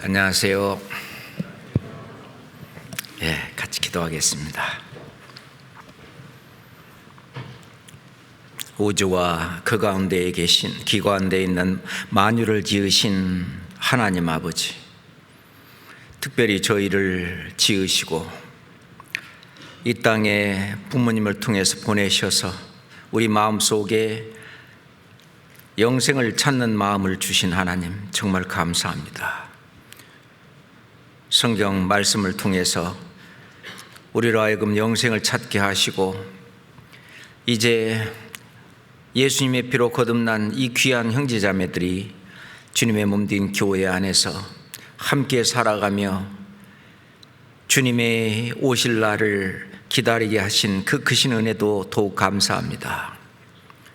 안녕하세요. 같이 기도하겠습니다. 우주와 그 가운데에 계신 기관대에 있는 만유를 지으신 하나님 아버지, 특별히 저희를 지으시고 이 땅에 부모님을 통해서 보내셔서 우리 마음속에 영생을 찾는 마음을 주신 하나님, 정말 감사합니다. 성경 말씀을 통해서 우리로 하여금 영생을 찾게 하시고 이제 예수님의 피로 거듭난 이 귀한 형제자매들이 주님의 몸된 교회 안에서 함께 살아가며 주님의 오실 날을 기다리게 하신 그 크신 은혜도 더욱 감사합니다.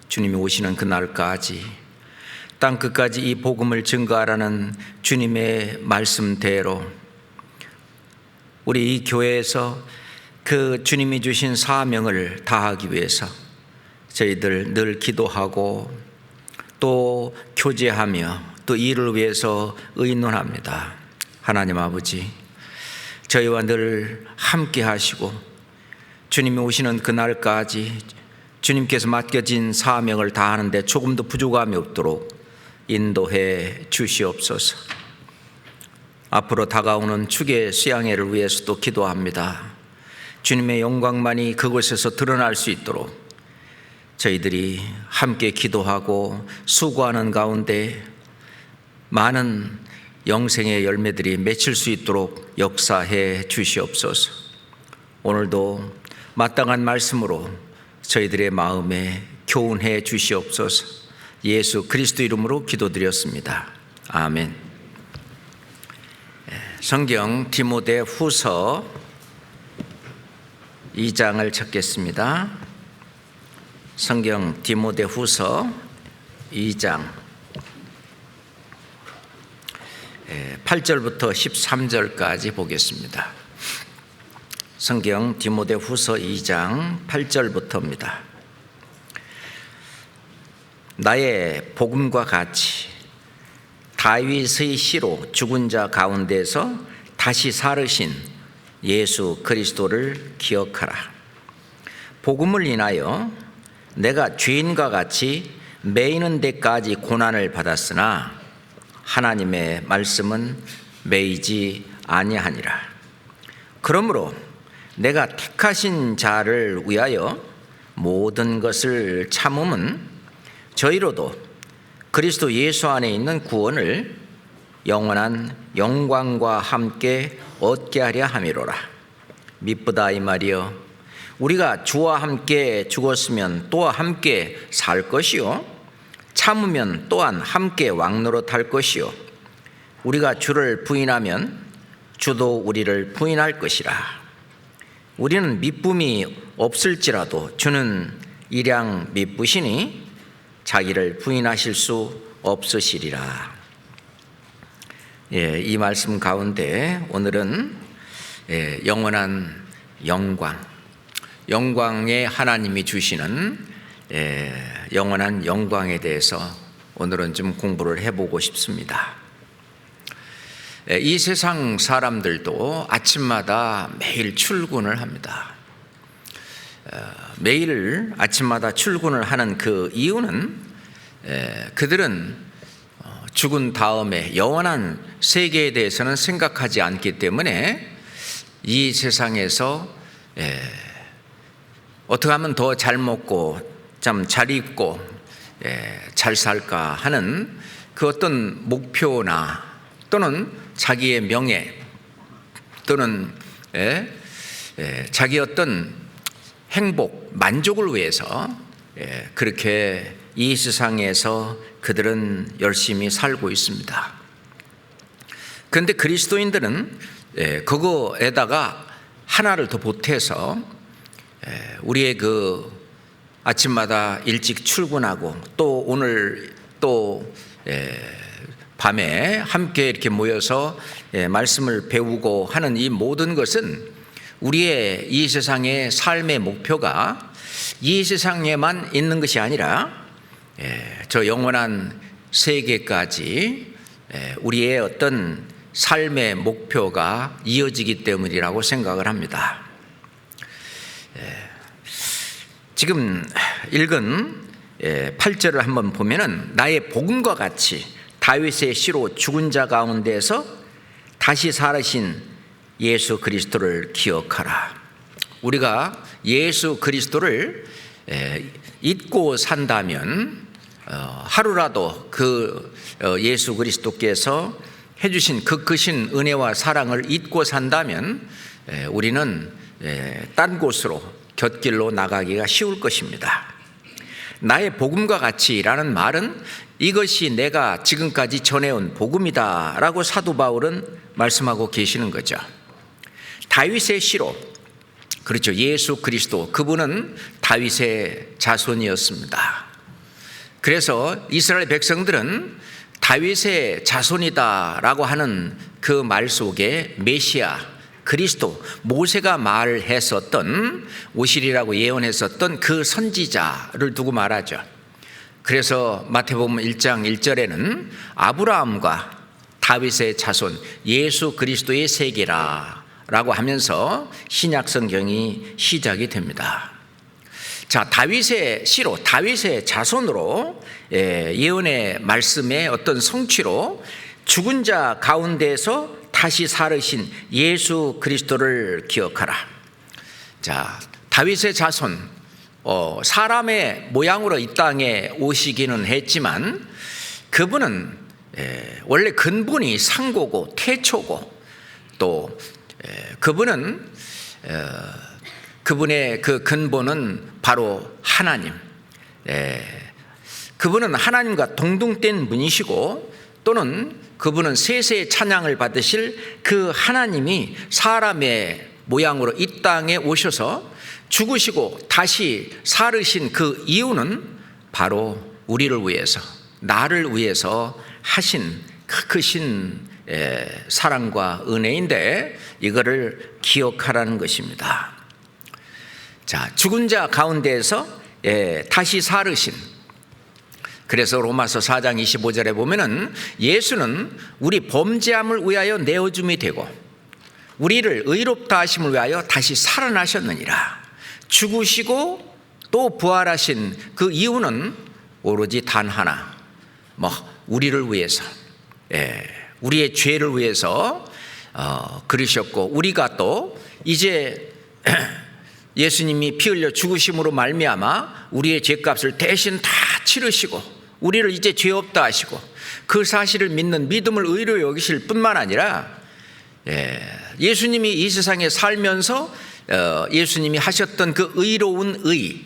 주님이 오시는 그날까지 땅 끝까지 이 복음을 증거하라는 주님의 말씀대로 우리 이 교회에서 그 주님이 주신 사명을 다하기 위해서 저희들 늘 기도하고 또 교제하며 또 이를 위해서 의논합니다. 하나님 아버지, 저희와 늘 함께 하시고 주님이 오시는 그날까지 주님께서 맡겨진 사명을 다하는데 조금도 부족함이 없도록 인도해 주시옵소서. 앞으로 다가오는 축의 수양회를 위해서도 기도합니다. 주님의 영광만이 그곳에서 드러날 수 있도록 저희들이 함께 기도하고 수고하는 가운데 많은 영생의 열매들이 맺힐 수 있도록 역사해 주시옵소서. 오늘도 마땅한 말씀으로 저희들의 마음에 교훈해 주시옵소서. 예수 그리스도 이름으로 기도드렸습니다. 아멘. 성경 디모데 후서 2장을 찾겠습니다. 성경 디모데 후서 2장 8절부터 13절까지 보겠습니다. 성경 디모데 후서 2장 8절부터입니다. 나의 복음과 같이 다윗의 씨로 죽은 자 가운데서 다시 살으신 예수 그리스도를 기억하라. 복음을 인하여 내가 죄인과 같이 매이는 데까지 고난을 받았으나 하나님의 말씀은 매이지 아니하니라. 그러므로 내가 택하신 자를 위하여 모든 것을 참음은 저희로도 그리스도 예수 안에 있는 구원을 영원한 영광과 함께 얻게 하려 함이로라. 미쁘다 이 말이여, 우리가 주와 함께 죽었으면 또한 함께 살 것이요 참으면 또한 함께 왕노릇할 것이요 우리가 주를 부인하면 주도 우리를 부인할 것이라. 우리는 미쁨이 없을지라도 주는 일양 미쁘시니 자기를 부인하실 수 없으시리라. 이 말씀 가운데 오늘은 영원한 영광의 하나님이 주시는 영원한 영광에 대해서 오늘은 좀 공부를 해보고 싶습니다. 이 세상 사람들도 아침마다 매일 출근을 합니다. 매일 아침마다 출근을 하는 그 이유는 그들은 죽은 다음에 영원한 세계에 대해서는 생각하지 않기 때문에 이 세상에서 어떻게 하면 더 잘 먹고 참 잘 입고 잘 살까 하는 그 어떤 목표나 또는 자기의 명예 또는 자기 어떤 행복, 만족을 위해서 그렇게 이 세상에서 그들은 열심히 살고 있습니다. 그런데 그리스도인들은 그거에다가 하나를 더 보태서 우리의 그 아침마다 일찍 출근하고 또 오늘 또 밤에 함께 이렇게 모여서 말씀을 배우고 하는 이 모든 것은 우리의 이 세상의 삶의 목표가 이 세상에만 있는 것이 아니라 저 영원한 세계까지 우리의 어떤 삶의 목표가 이어지기 때문이라고 생각을 합니다. 지금 읽은 8절을 한번 보면은 나의 복음과 같이 다윗의 씨로 죽은 자 가운데서 다시 살으신 예수 그리스도를 기억하라. 우리가 예수 그리스도를 잊고 산다면, 하루라도 그 예수 그리스도께서 해주신 그 크신 은혜와 사랑을 잊고 산다면 우리는 딴 곳으로 곁길로 나가기가 쉬울 것입니다. 나의 복음과 같이라는 말은 이것이 내가 지금까지 전해온 복음이다 라고 사도 바울은 말씀하고 계시는 거죠. 다윗의 씨로, 그렇죠, 예수 그리스도, 그분은 다윗의 자손이었습니다. 그래서 이스라엘 백성들은 다윗의 자손이다 라고 하는 그 말 속에 메시아, 그리스도, 모세가 말했었던, 오시리라고 예언했었던 그 선지자를 두고 말하죠. 그래서 마태복음 1장 1절에는 아브라함과 다윗의 자손 예수 그리스도의 세계라 라고 하면서 신약 성경이 시작이 됩니다. 자, 다윗의 씨로, 다윗의 자손으로 예언의 말씀의 어떤 성취로 죽은 자 가운데서 다시 살으신 예수 그리스도를 기억하라. 자, 다윗의 자손, 사람의 모양으로 이 땅에 오시기는 했지만 그분은 원래 근본이 상고고 태초고, 또 그분은 그분의 그 근본은 바로 하나님, 그분은 하나님과 동등된 분이시고, 또는 그분은 세세의 찬양을 받으실 그 하나님이 사람의 모양으로 이 땅에 오셔서 죽으시고 다시 살으신 그 이유는 바로 우리를 위해서, 나를 위해서 하신 그 크신 사랑과 은혜인데 이거를 기억하라는 것입니다. 자, 죽은 자 가운데에서 다시 살으신, 그래서 로마서 4장 25절에 보면은 예수는 우리 범죄함을 위하여 내어줌이 되고 우리를 의롭다 하심을 위하여 다시 살아나셨느니라. 죽으시고 또 부활하신 그 이유는 오로지 단 하나, 우리를 위해서, 우리의 죄를 위해서 그러셨고, 우리가 또 이제 예수님이 피 흘려 죽으심으로 말미암아 우리의 죄값을 대신 다 치르시고 우리를 이제 죄 없다 하시고 그 사실을 믿는 믿음을 의로 여기실 뿐만 아니라 예수님이 이 세상에 살면서 예수님이 하셨던 그 의로운 의,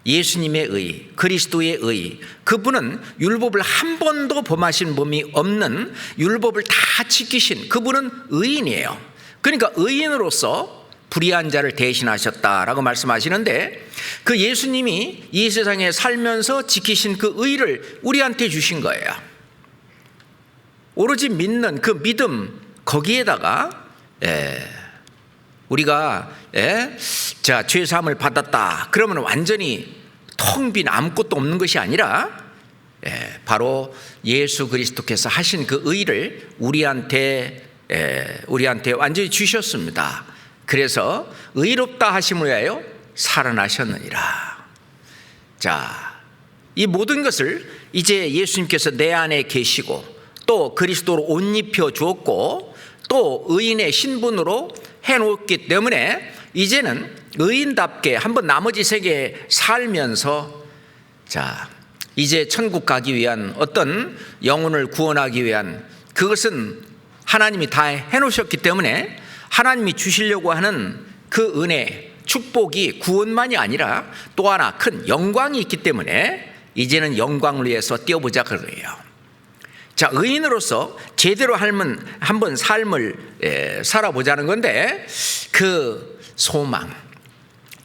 예수님의 의, 그리스도의 의, 그분은 율법을 한 번도 범하신 범이 없는, 율법을 다 지키신 그분은 의인이에요. 그러니까 의인으로서 불의한 자를 대신하셨다라고 말씀하시는데, 그 예수님이 이 세상에 살면서 지키신 그 의를 우리한테 주신 거예요. 오로지 믿는 그 믿음, 거기에다가 우리가 자, 죄사함을 받았다 그러면 완전히 텅 빈 아무것도 없는 것이 아니라 바로 예수 그리스도께서 하신 그 의를 우리한테 완전히 주셨습니다. 그래서 의롭다 하심을 위하여 살아나셨느니라. 자, 이 모든 것을 이제 예수님께서 내 안에 계시고 또 그리스도로 옷 입혀 주었고 또 의인의 신분으로 해놓았기 때문에 이제는 의인답게 한번 나머지 세계에 살면서, 자, 이제 천국 가기 위한 어떤 영혼을 구원하기 위한 그것은 하나님이 다 해놓으셨기 때문에 하나님이 주시려고 하는 그 은혜, 축복이 구원만이 아니라 또 하나 큰 영광이 있기 때문에 이제는 영광을 위해서 뛰어보자 그거예요. 자, 의인으로서 제대로 한번 삶을 살아보자는 건데, 그 소망,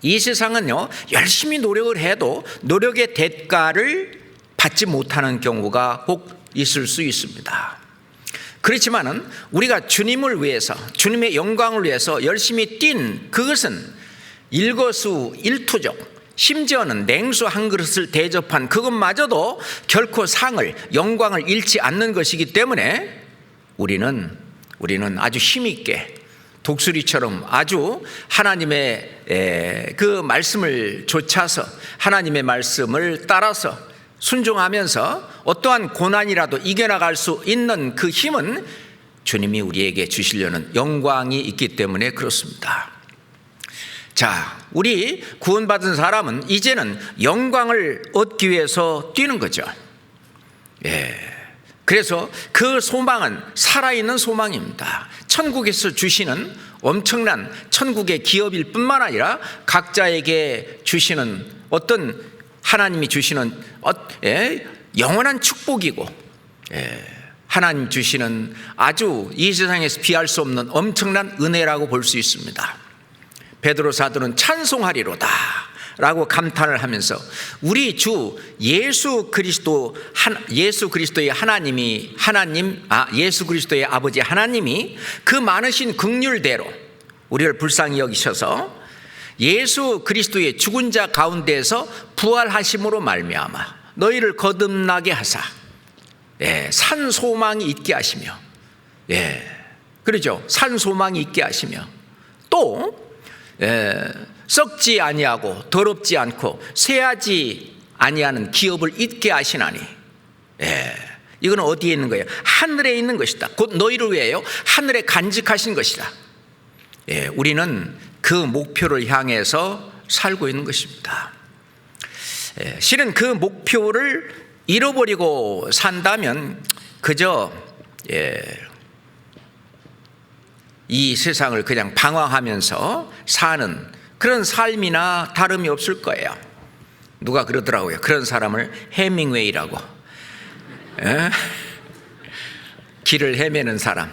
이 세상은요 열심히 노력을 해도 노력의 대가를 받지 못하는 경우가 혹 있을 수 있습니다. 그렇지만은 우리가 주님을 위해서, 주님의 영광을 위해서 열심히 뛴 그것은 일거수일투족, 심지어는 냉수 한 그릇을 대접한 그것마저도 결코 상을, 영광을 잃지 않는 것이기 때문에 우리는 우리는 아주 힘있게 독수리처럼 아주 하나님의 그 말씀을 좇아서 하나님의 말씀을 따라서 순종하면서 어떠한 고난이라도 이겨나갈 수 있는 그 힘은 주님이 우리에게 주시려는 영광이 있기 때문에 그렇습니다. 자, 우리 구원받은 사람은 이제는 영광을 얻기 위해서 뛰는 거죠. 그래서 그 소망은 살아있는 소망입니다. 천국에서 주시는 엄청난 천국의 기업일 뿐만 아니라 각자에게 주시는 어떤 하나님이 주시는 영원한 축복이고 하나님 주시는 아주 이 세상에서 비할 수 없는 엄청난 은혜라고 볼 수 있습니다. 베드로 사도는 찬송하리로다 라고 감탄을 하면서 우리 주 예수 그리스도의 예수 그리스도의 아버지 하나님이 그 많으신 긍휼대로 우리를 불쌍히 여기셔서 예수 그리스도의 죽은 자 가운데에서 부활하심으로 말미암아 너희를 거듭나게 하사 산 소망이 있게 하시며 그러죠. 산 소망이 있게 하시며 또 썩지 아니하고 더럽지 않고 쇠하지 아니하는 기업을 잊게 하시나니 이건 어디에 있는 거예요? 하늘에 있는 것이다. 곧 너희를 위하여 하늘에 간직하신 것이다. 우리는 그 목표를 향해서 살고 있는 것입니다. 실은 그 목표를 잃어버리고 산다면 그저 이 세상을 그냥 방황하면서 사는 그런 삶이나 다름이 없을 거예요. 누가 그러더라고요. 그런 사람을 해밍웨이라고. 길을 헤매는 사람.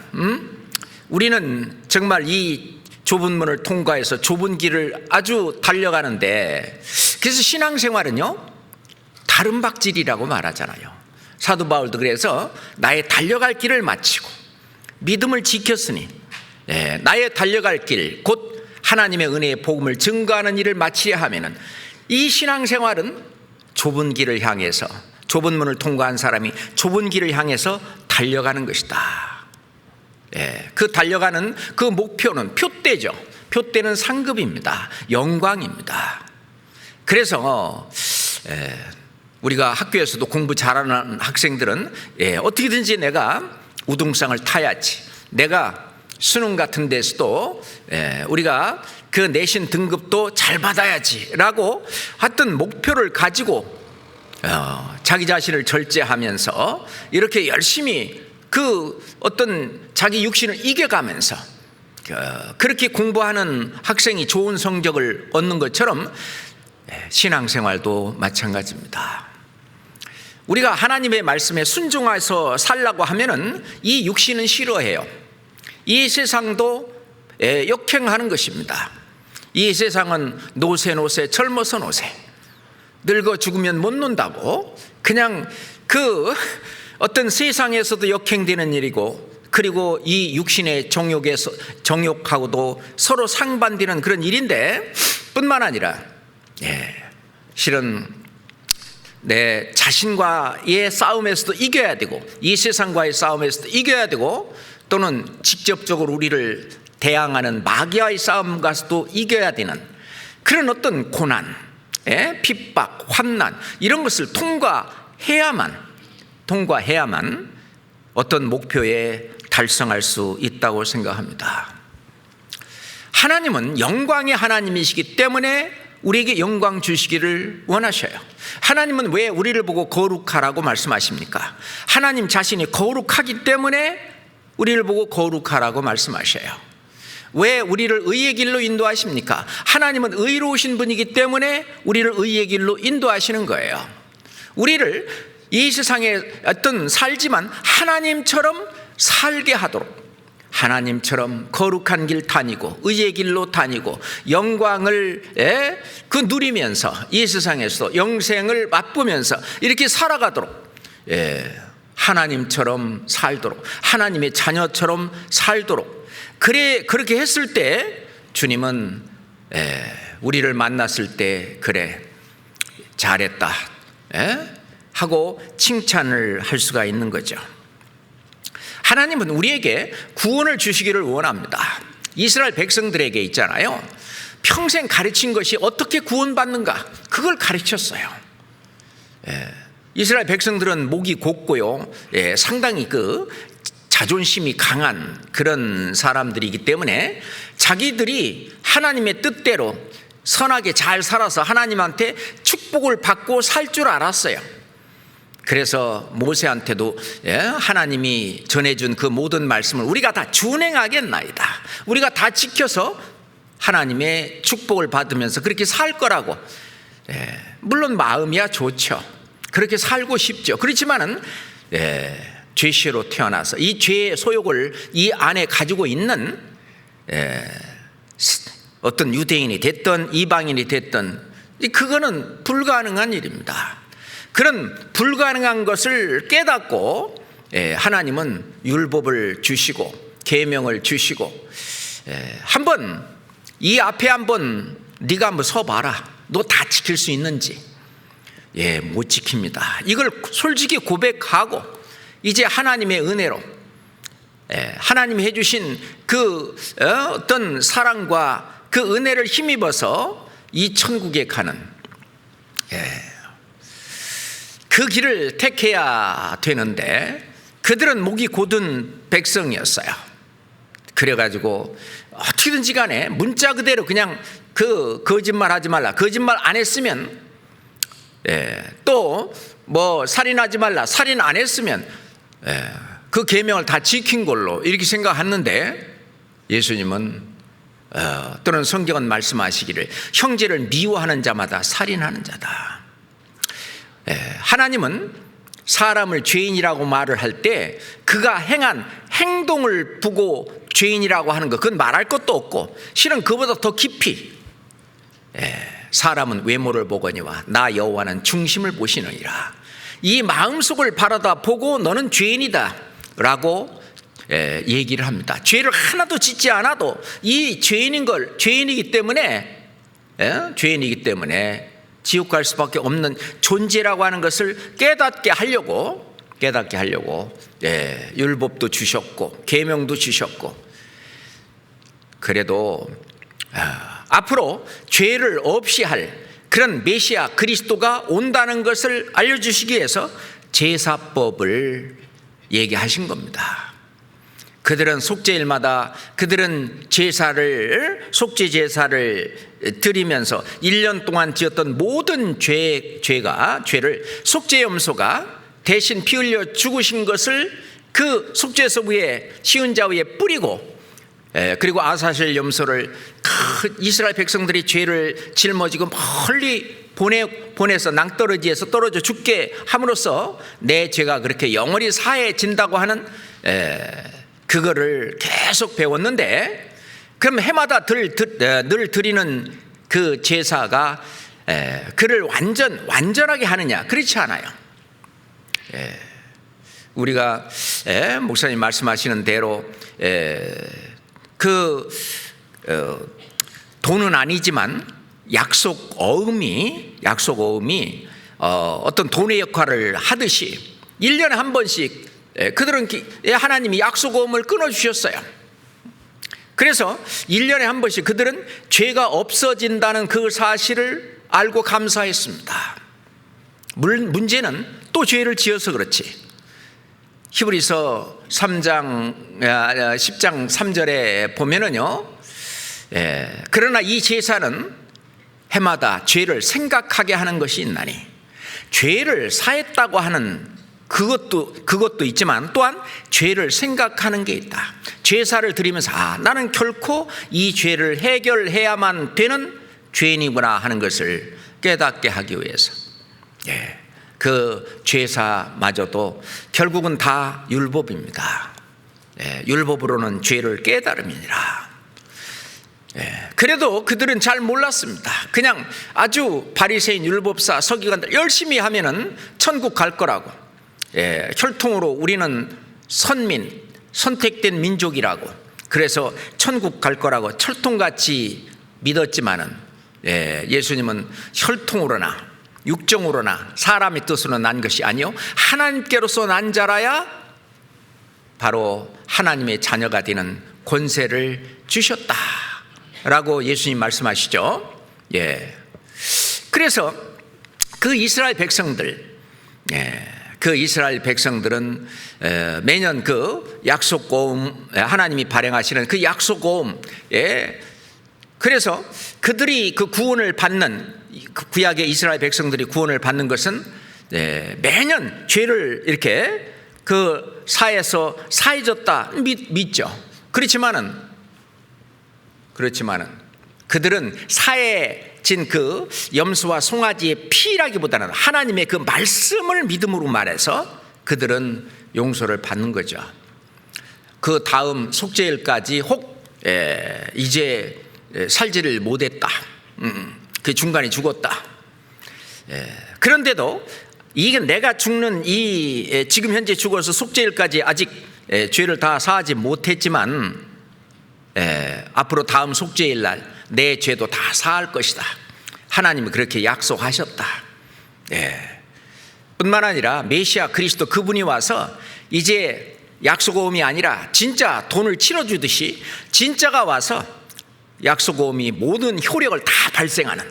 우리는 정말 이 좁은 문을 통과해서 좁은 길을 아주 달려가는데, 그래서 신앙생활은요 다름박질이라고 말하잖아요. 사도 바울도 그래서 나의 달려갈 길을 마치고 믿음을 지켰으니 나의 달려갈 길 곧 하나님의 은혜의 복음을 증거하는 일을 마치려 하면은 이 신앙생활은 좁은 길을 향해서, 좁은 문을 통과한 사람이 좁은 길을 향해서 달려가는 것이다. 그 달려가는 그 목표는 표대죠. 표대는 상급입니다. 영광입니다. 그래서 우리가 학교에서도 공부 잘하는 학생들은 어떻게든지 내가 우등상을 타야지, 내가 수능 같은 데서도 우리가 그 내신 등급도 잘 받아야지 라고 하여튼 목표를 가지고 자기 자신을 절제하면서 이렇게 열심히 그 어떤 자기 육신을 이겨가면서 그렇게 공부하는 학생이 좋은 성적을 얻는 것처럼 신앙생활도 마찬가지입니다. 우리가 하나님의 말씀에 순종해서 살라고 하면은 이 육신은 싫어해요. 이 세상도 역행하는 것입니다. 이 세상은 노세 젊어서 노세, 늙어 죽으면 못 논다고 그냥 그 어떤 세상에서도 역행되는 일이고, 그리고 이 육신의 정욕하고도 서로 상반되는 그런 일인데, 뿐만 아니라 실은 내 자신과의 싸움에서도 이겨야 되고, 이 세상과의 싸움에서도 이겨야 되고, 또는 직접적으로 우리를 대항하는 마귀와의 싸움 가서도 이겨야 되는 그런 어떤 고난, 핍박, 환난 이런 것을 통과해야만 어떤 목표에 달성할 수 있다고 생각합니다. 하나님은 영광의 하나님이시기 때문에 우리에게 영광 주시기를 원하셔요. 하나님은 왜 우리를 보고 거룩하라고 말씀하십니까? 하나님 자신이 거룩하기 때문에 우리를 보고 거룩하라고 말씀하셔요. 왜 우리를 의의 길로 인도하십니까? 하나님은 의로우신 분이기 때문에 우리를 의의 길로 인도하시는 거예요. 우리를 이 세상에 어떤 살지만 하나님처럼 살게 하도록, 하나님처럼 거룩한 길 다니고 의의 길로 다니고 영광을 그 누리면서 이 세상에서 영생을 맛보면서 이렇게 살아가도록, 하나님처럼 살도록, 하나님의 자녀처럼 살도록, 그렇게 했을 때 주님은 우리를 만났을 때 그래 잘했다 하고 칭찬을 할 수가 있는 거죠. 하나님은 우리에게 구원을 주시기를 원합니다. 이스라엘 백성들에게 있잖아요, 평생 가르친 것이 어떻게 구원받는가, 그걸 가르쳤어요. 이스라엘 백성들은 목이 곱고요, 상당히 그 자존심이 강한 그런 사람들이기 때문에 자기들이 하나님의 뜻대로 선하게 잘 살아서 하나님한테 축복을 받고 살 줄 알았어요. 그래서 모세한테도 하나님이 전해준 그 모든 말씀을 우리가 다 준행하겠나이다, 우리가 다 지켜서 하나님의 축복을 받으면서 그렇게 살 거라고. 물론 마음이야 좋죠, 그렇게 살고 싶죠. 그렇지만은 죄시로 태어나서 이 죄의 소욕을 이 안에 가지고 있는 어떤 유대인이 됐든 이방인이 됐든 그거는 불가능한 일입니다. 그런 불가능한 것을 깨닫고 하나님은 율법을 주시고 계명을 주시고, 한번 이 앞에 한번 네가 한번 서봐라, 너 다 지킬 수 있는지. 못 지킵니다. 이걸 솔직히 고백하고 이제 하나님의 은혜로 하나님이 해주신 그 어떤 사랑과 그 은혜를 힘입어서 이 천국에 가는 그 길을 택해야 되는데, 그들은 목이 곧은 백성이었어요. 그래가지고 어떻게든지 간에 문자 그대로 그냥 그 거짓말 하지 말라, 거짓말 안 했으면 또 뭐 살인하지 말라, 살인 안 했으면 그 계명을 다 지킨 걸로 이렇게 생각했는데, 예수님은 또는 성경은 말씀하시기를 형제를 미워하는 자마다 살인하는 자다. 하나님은 사람을 죄인이라고 말을 할 때 그가 행한 행동을 보고 죄인이라고 하는 것, 그건 말할 것도 없고, 실은 그보다 더 깊이 사람은 외모를 보거니와 나 여호와는 중심을 보시느니라. 이 마음속을 바라다 보고 너는 죄인이다 라고 얘기를 합니다. 죄를 하나도 짓지 않아도 이 죄인이기 때문에 지옥 갈 수밖에 없는 존재라고 하는 것을 깨닫게 하려고 율법도 주셨고 계명도 주셨고, 그래도 앞으로 죄를 없이 할 그런 메시아 그리스도가 온다는 것을 알려주시기 위해서 제사법을 얘기하신 겁니다. 그들은 속죄일마다 그들은 속죄 제사를 드리면서 1년 동안 지었던 모든 죄를 속죄염소가 대신 피 흘려 죽으신 것을 그 속죄소 위에 시은자 위에 뿌리고, 그리고 아사실 염소를 이스라엘 백성들이 죄를 짊어지고 멀리 보내서 낭떠러지에서 떨어져 죽게 함으로써 내 죄가 그렇게 영원히 사해진다고 하는 그거를 계속 배웠는데, 그럼 해마다 늘 드리는 그 제사가 그를 완전하게 하느냐? 그렇지 않아요. 우리가 목사님 말씀하시는 대로 돈은 아니지만 약속 어음이 어떤 돈의 역할을 하듯이 1년에 한 번씩 그들은 하나님이 약속 어음을 끊어주셨어요. 그래서 1년에 한 번씩 그들은 죄가 없어진다는 그 사실을 알고 감사했습니다. 문제는 또 죄를 지어서 그렇지. 히브리서 10장 3절에 보면은요, 그러나 이 제사는 해마다 죄를 생각하게 하는 것이 있나니, 죄를 사했다고 하는 그것도 있지만 또한 죄를 생각하는 게 있다. 제사를 드리면서 나는 결코 이 죄를 해결해야만 되는 죄인이구나 하는 것을 깨닫게 하기 위해서, 그 제사마저도 결국은 다 율법입니다. 율법으로는 죄를 깨달음이니라. 그래도 그들은 잘 몰랐습니다. 그냥 아주 바리새인 율법사 서기관들 열심히 하면은 천국 갈 거라고, 혈통으로 우리는 선택된 민족이라고, 그래서 천국 갈 거라고 철통같이 믿었지만은, 예수님은 혈통으로나 육정으로나 사람의 뜻으로 난 것이 아니요 하나님께로서 난 자라야 바로 하나님의 자녀가 되는 권세를 주셨다라고 예수님 말씀하시죠. 예. 그래서 그 이스라엘 백성들, 그 이스라엘 백성들은 매년 그 약속고음, 하나님이 발행하시는 그 약속고음, 그래서 그들이 그 구원을 받는, 구약의 이스라엘 백성들이 구원을 받는 것은 매년 죄를 이렇게 그 사에서 사해졌다 믿죠. 그렇지만은 그들은 사해진 그 염소와 송아지의 피라기보다는 하나님의 그 말씀을 믿음으로 말해서 그들은 용서를 받는 거죠. 그 다음 속죄일까지 혹 이제 살지를 못했다. 그 중간에 죽었다. 그런데도 이게 내가 죽는 이 지금 현재 죽어서 속죄일까지 아직 죄를 다 사하지 못했지만 앞으로 다음 속죄일 날 내 죄도 다 사할 것이다. 하나님이 그렇게 약속하셨다. 뿐만 아니라 메시아 그리스도 그분이 와서 이제 약속오음이 아니라 진짜 돈을 치러주듯이 진짜가 와서 약속오음이 모든 효력을 다 발생하는,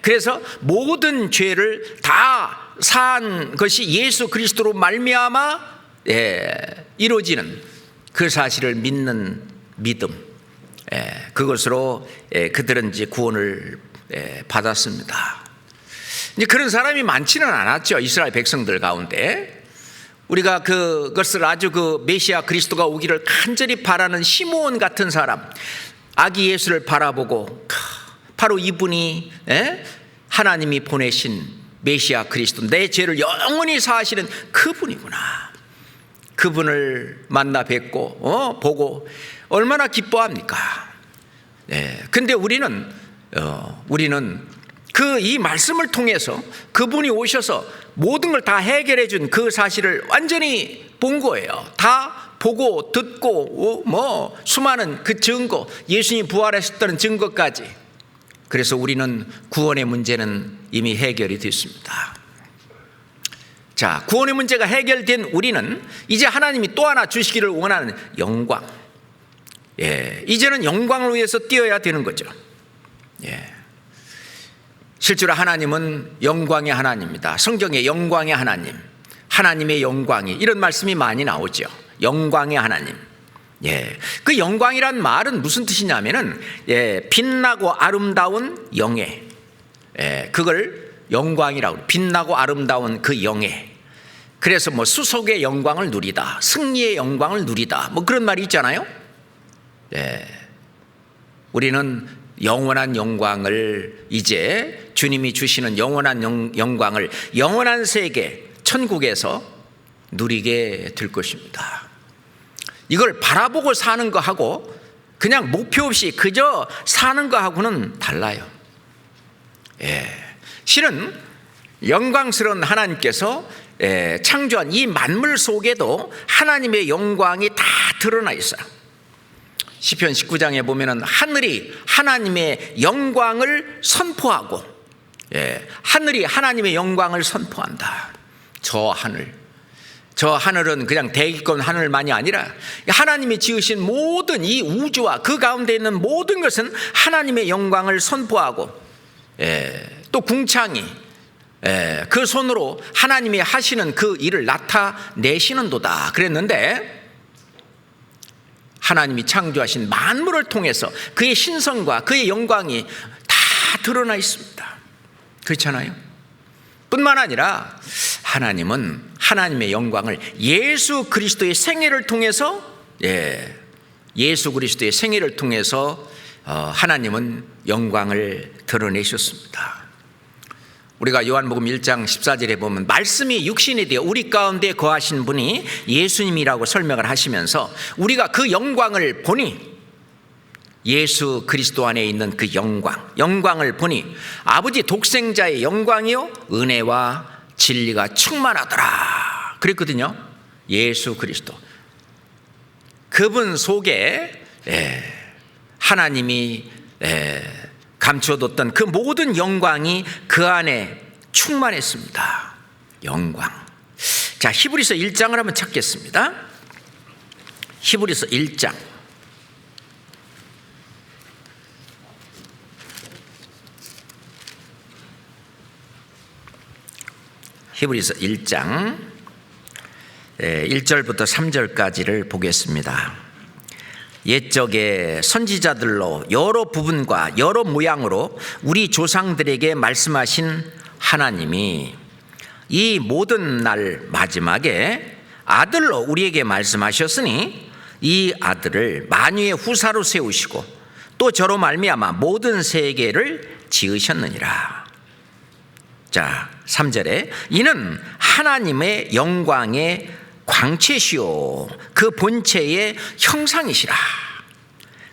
그래서 모든 죄를 다 사한 것이 예수 그리스도로 말미암아 이루어지는 그 사실을 믿는 믿음, 그것으로 그들은 이제 구원을 받았습니다. 이제 그런 사람이 많지는 않았죠. 이스라엘 백성들 가운데. 우리가 그것을 아주 그 메시아 그리스도가 오기를 간절히 바라는 시므온 같은 사람, 아기 예수를 바라보고 바로 이분이 하나님이 보내신 메시아 그리스도, 내 죄를 영원히 사하시는 그분이구나. 그분을 만나 뵙고 보고 얼마나 기뻐합니까? 근데 우리는 그 이 말씀을 통해서 그분이 오셔서 모든 걸 다 해결해 준 그 사실을 완전히 본 거예요. 다 보고 듣고 뭐 수많은 그 증거, 예수님이 부활하셨다는 증거까지. 그래서 우리는 구원의 문제는 이미 해결이 됐습니다. 자, 구원의 문제가 해결된 우리는 이제 하나님이 또 하나 주시기를 원하는 영광, 이제는 영광을 위해서 뛰어야 되는 거죠. 실제로 하나님은 영광의 하나님입니다. 성경에 영광의 하나님, 하나님의 영광이, 이런 말씀이 많이 나오죠. 영광의 하나님. 그 영광이란 말은 무슨 뜻이냐면은 빛나고 아름다운 영예, 그걸 영광이라고, 빛나고 아름다운 그 영예. 그래서 뭐 수속의 영광을 누리다, 승리의 영광을 누리다, 뭐 그런 말이 있잖아요. 우리는 영원한 영광을, 이제 주님이 주시는 영원한 영광을 영원한 세계 천국에서 누리게 될 것입니다. 이걸 바라보고 사는 거하고 그냥 목표 없이 그저 사는 거하고는 달라요. 실은 영광스러운 하나님께서 창조한 이 만물 속에도 하나님의 영광이 다 드러나 있어요. 시편 19장에 보면은 하늘이 하나님의 영광을 선포하고, 하늘이 하나님의 영광을 선포한다. 저 하늘은 그냥 대기권 하늘만이 아니라 하나님이 지으신 모든 이 우주와 그 가운데 있는 모든 것은 하나님의 영광을 선포하고, 또 궁창이 그 손으로 하나님이 하시는 그 일을 나타내시는도다 그랬는데, 하나님이 창조하신 만물을 통해서 그의 신성과 그의 영광이 다 드러나 있습니다. 그렇잖아요. 뿐만 아니라 하나님은 하나님의 영광을 예수 그리스도의 생애를 통해서, 예수 그리스도의 생애를 통해서 하나님은 영광을 드러내셨습니다. 우리가 요한복음 1장 14절에 보면 말씀이 육신이 되어 우리 가운데 거하신 분이 예수님이라고 설명을 하시면서 우리가 그 영광을 보니, 예수 그리스도 안에 있는 그 영광을 보니 아버지 독생자의 영광이요 은혜와 진리가 충만하더라 그랬거든요. 예수 그리스도, 그분 속에 하나님이 감추어뒀던 그 모든 영광이 그 안에 충만했습니다. 영광. 자, 히브리서 1장을 한번 찾겠습니다. 히브리서 1장. 히브리서 1장 1절부터 3절까지를 보겠습니다. 옛적에 선지자들로 여러 부분과 여러 모양으로 우리 조상들에게 말씀하신 하나님이 이 모든 날 마지막에 아들로 우리에게 말씀하셨으니 이 아들을 만유의 후사로 세우시고 또 저로 말미암아 모든 세계를 지으셨느니라. 자, 3절에 이는 하나님의 영광의 광채시요 그 본체의 형상이시라.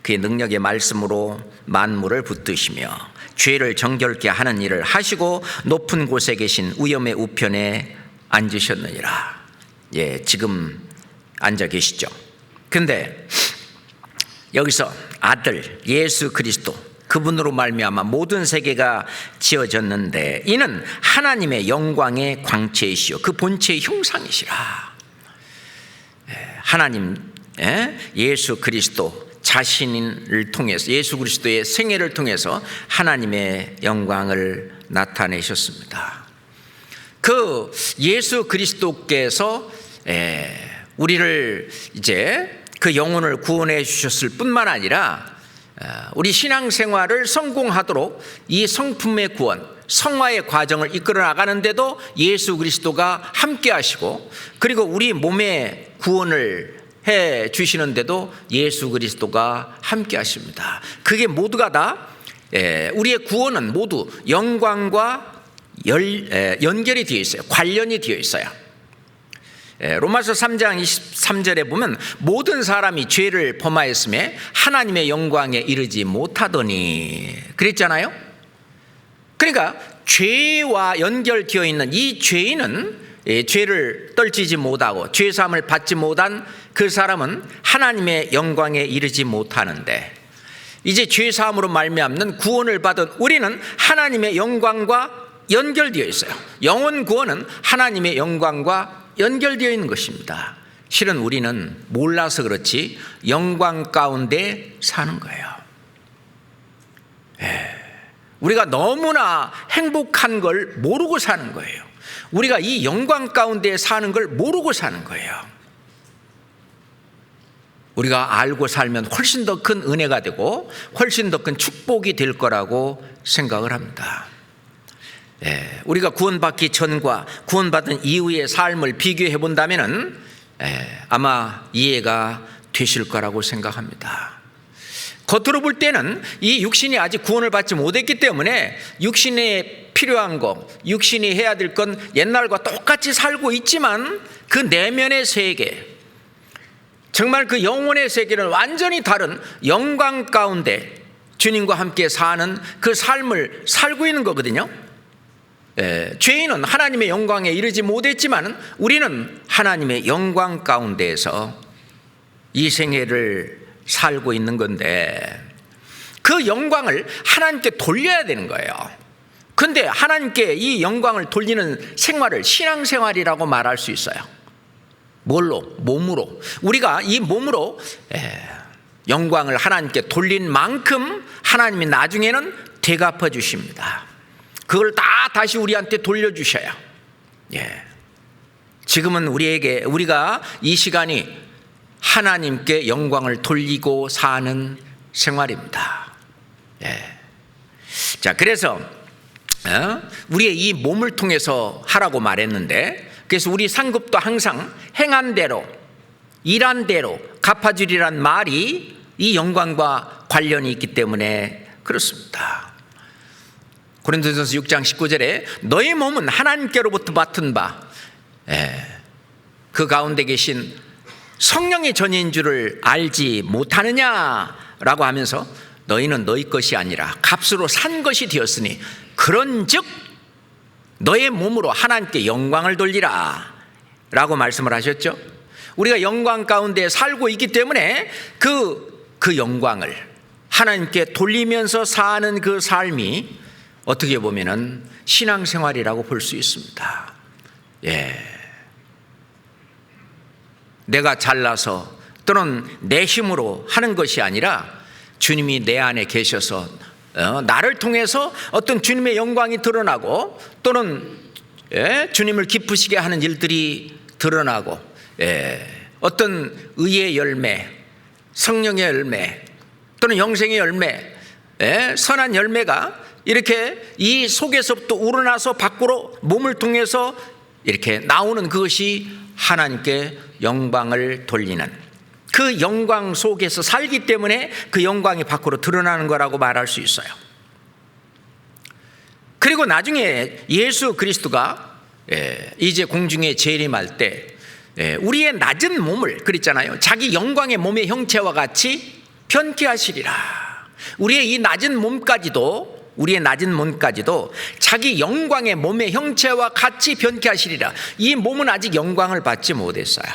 그의 능력의 말씀으로 만물을 붙드시며 죄를 정결케 하는 일을 하시고 높은 곳에 계신 위엄의 우편에 앉으셨느니라. 예, 지금 앉아 계시죠. 근데 여기서 아들 예수 그리스도 그분으로 말미암아 모든 세계가 지어졌는데 이는 하나님의 영광의 광채이시요 그 본체의 형상이시라. 하나님 예수 그리스도 자신을 통해서 예수 그리스도의 생애를 통해서 하나님의 영광을 나타내셨습니다. 그 예수 그리스도께서 우리를 이제 그 영혼을 구원해 주셨을 뿐만 아니라 우리 신앙생활을 성공하도록 이 성품의 구원, 성화의 과정을 이끌어 나가는데도 예수 그리스도가 함께 하시고 그리고 우리 몸의 구원을 해 주시는데도 예수 그리스도가 함께 하십니다. 그게 모두가 다 우리의 구원은 모두 영광과 연결이 되어 있어요. 관련이 되어 있어요. 로마서 3장 23절에 보면 모든 사람이 죄를 범하였음에 하나님의 영광에 이르지 못하더니 그랬잖아요. 그러니까 죄와 연결되어 있는 이 죄인은 죄를 떨치지 못하고 죄사함을 받지 못한 그 사람은 하나님의 영광에 이르지 못하는데 이제 죄사함으로 말미암는 구원을 받은 우리는 하나님의 영광과 연결되어 있어요. 영혼 구원은 하나님의 영광과 연결되어 있는 것입니다. 실은 우리는 몰라서 그렇지 영광 가운데 사는 거예요. 우리가 너무나 행복한 걸 모르고 사는 거예요. 우리가 이 영광 가운데 사는 걸 모르고 사는 거예요. 우리가 알고 살면 훨씬 더 큰 은혜가 되고 훨씬 더 큰 축복이 될 거라고 생각을 합니다. 우리가 구원받기 전과 구원받은 이후의 삶을 비교해 본다면 아마 이해가 되실 거라고 생각합니다. 겉으로 볼 때는 이 육신이 아직 구원을 받지 못했기 때문에 육신에 필요한 거, 육신이 해야 될 건 옛날과 똑같이 살고 있지만 그 내면의 세계, 정말 그 영혼의 세계는 완전히 다른 영광 가운데 주님과 함께 사는 그 삶을 살고 있는 거거든요. 죄인은 하나님의 영광에 이르지 못했지만 우리는 하나님의 영광 가운데에서 이 생애를 살고 있는 건데 그 영광을 하나님께 돌려야 되는 거예요. 근데 하나님께 이 영광을 돌리는 생활을 신앙생활이라고 말할 수 있어요. 뭘로? 몸으로. 우리가 이 몸으로 영광을 하나님께 돌린 만큼 하나님이 나중에는 되갚아 주십니다. 그걸 다 다시 우리한테 돌려주셔요. 지금은 우리가 이 시간이 하나님께 영광을 돌리고 사는 생활입니다. 자, 그래서 우리의 이 몸을 통해서 하라고 말했는데, 그래서 우리 상급도 항상 행한 대로, 일한 대로 갚아주리란 말이 이 영광과 관련이 있기 때문에 그렇습니다. 고린도전서 6장 19절에 너희 몸은 하나님께로부터 맡은 바 그 가운데 계신 성령의 전인 줄을 알지 못하느냐라고 하면서 너희는 너희 것이 아니라 값으로 산 것이 되었으니 그런즉 너의 몸으로 하나님께 영광을 돌리라 라고 말씀을 하셨죠. 우리가 영광 가운데 살고 있기 때문에 그 영광을 하나님께 돌리면서 사는 그 삶이 어떻게 보면은 신앙생활이라고 볼 수 있습니다. 내가 잘나서 또는 내 힘으로 하는 것이 아니라 주님이 내 안에 계셔서 나를 통해서 어떤 주님의 영광이 드러나고 또는 주님을 기쁘시게 하는 일들이 드러나고 어떤 의의 열매, 성령의 열매 또는 영생의 열매, 선한 열매가 이렇게 이 속에서부터 우러나서 밖으로 몸을 통해서 이렇게 나오는 그것이 하나님께 영광을 돌리는, 그 영광 속에서 살기 때문에 그 영광이 밖으로 드러나는 거라고 말할 수 있어요. 그리고 나중에 예수 그리스도가 이제 공중에 재림할 때 우리의 낮은 몸을, 그랬잖아요, 자기 영광의 몸의 형체와 같이 변케 하시리라. 우리의 이 낮은 몸까지도 자기 영광의 몸의 형체와 같이 변케 하시리라. 이 몸은 아직 영광을 받지 못했어요.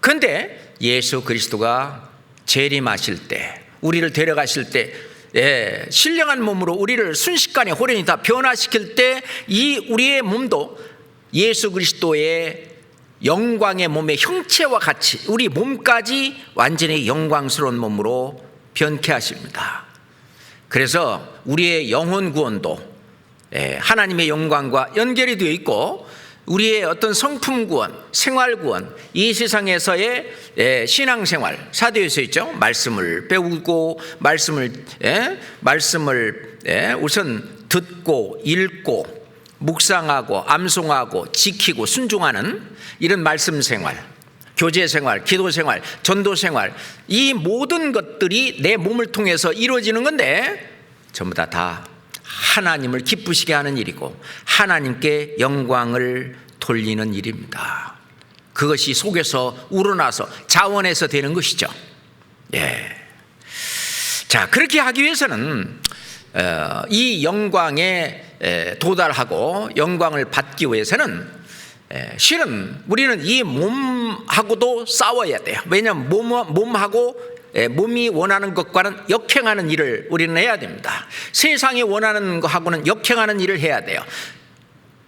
그런데 예수 그리스도가 재림하실 때, 우리를 데려가실 때, 신령한 몸으로 우리를 순식간에 호련히 다 변화시킬 때 이 우리의 몸도 예수 그리스도의 영광의 몸의 형체와 같이 우리 몸까지 완전히 영광스러운 몸으로 변케 하십니다. 그래서 우리의 영혼 구원도 하나님의 영광과 연결이 되어 있고, 우리의 어떤 성품 구원, 생활 구원, 이 세상에서의 신앙생활, 사도에서 있죠. 말씀을 배우고 말씀을 우선 듣고 읽고 묵상하고 암송하고 지키고 순종하는 이런 말씀 생활, 교제 생활, 기도 생활, 전도 생활, 이 모든 것들이 내 몸을 통해서 이루어지는 건데 전부 다 하나님을 기쁘시게 하는 일이고 하나님께 영광을 돌리는 일입니다. 그것이 속에서 우러나서 자원해서 되는 것이죠. 자, 그렇게 하기 위해서는 이 영광에 도달하고 영광을 받기 위해서는 실은 우리는 이 몸하고도 싸워야 돼요. 왜냐하면 몸이 원하는 것과는 역행하는 일을 우리는 해야 됩니다. 세상이 원하는 것하고는 역행하는 일을 해야 돼요.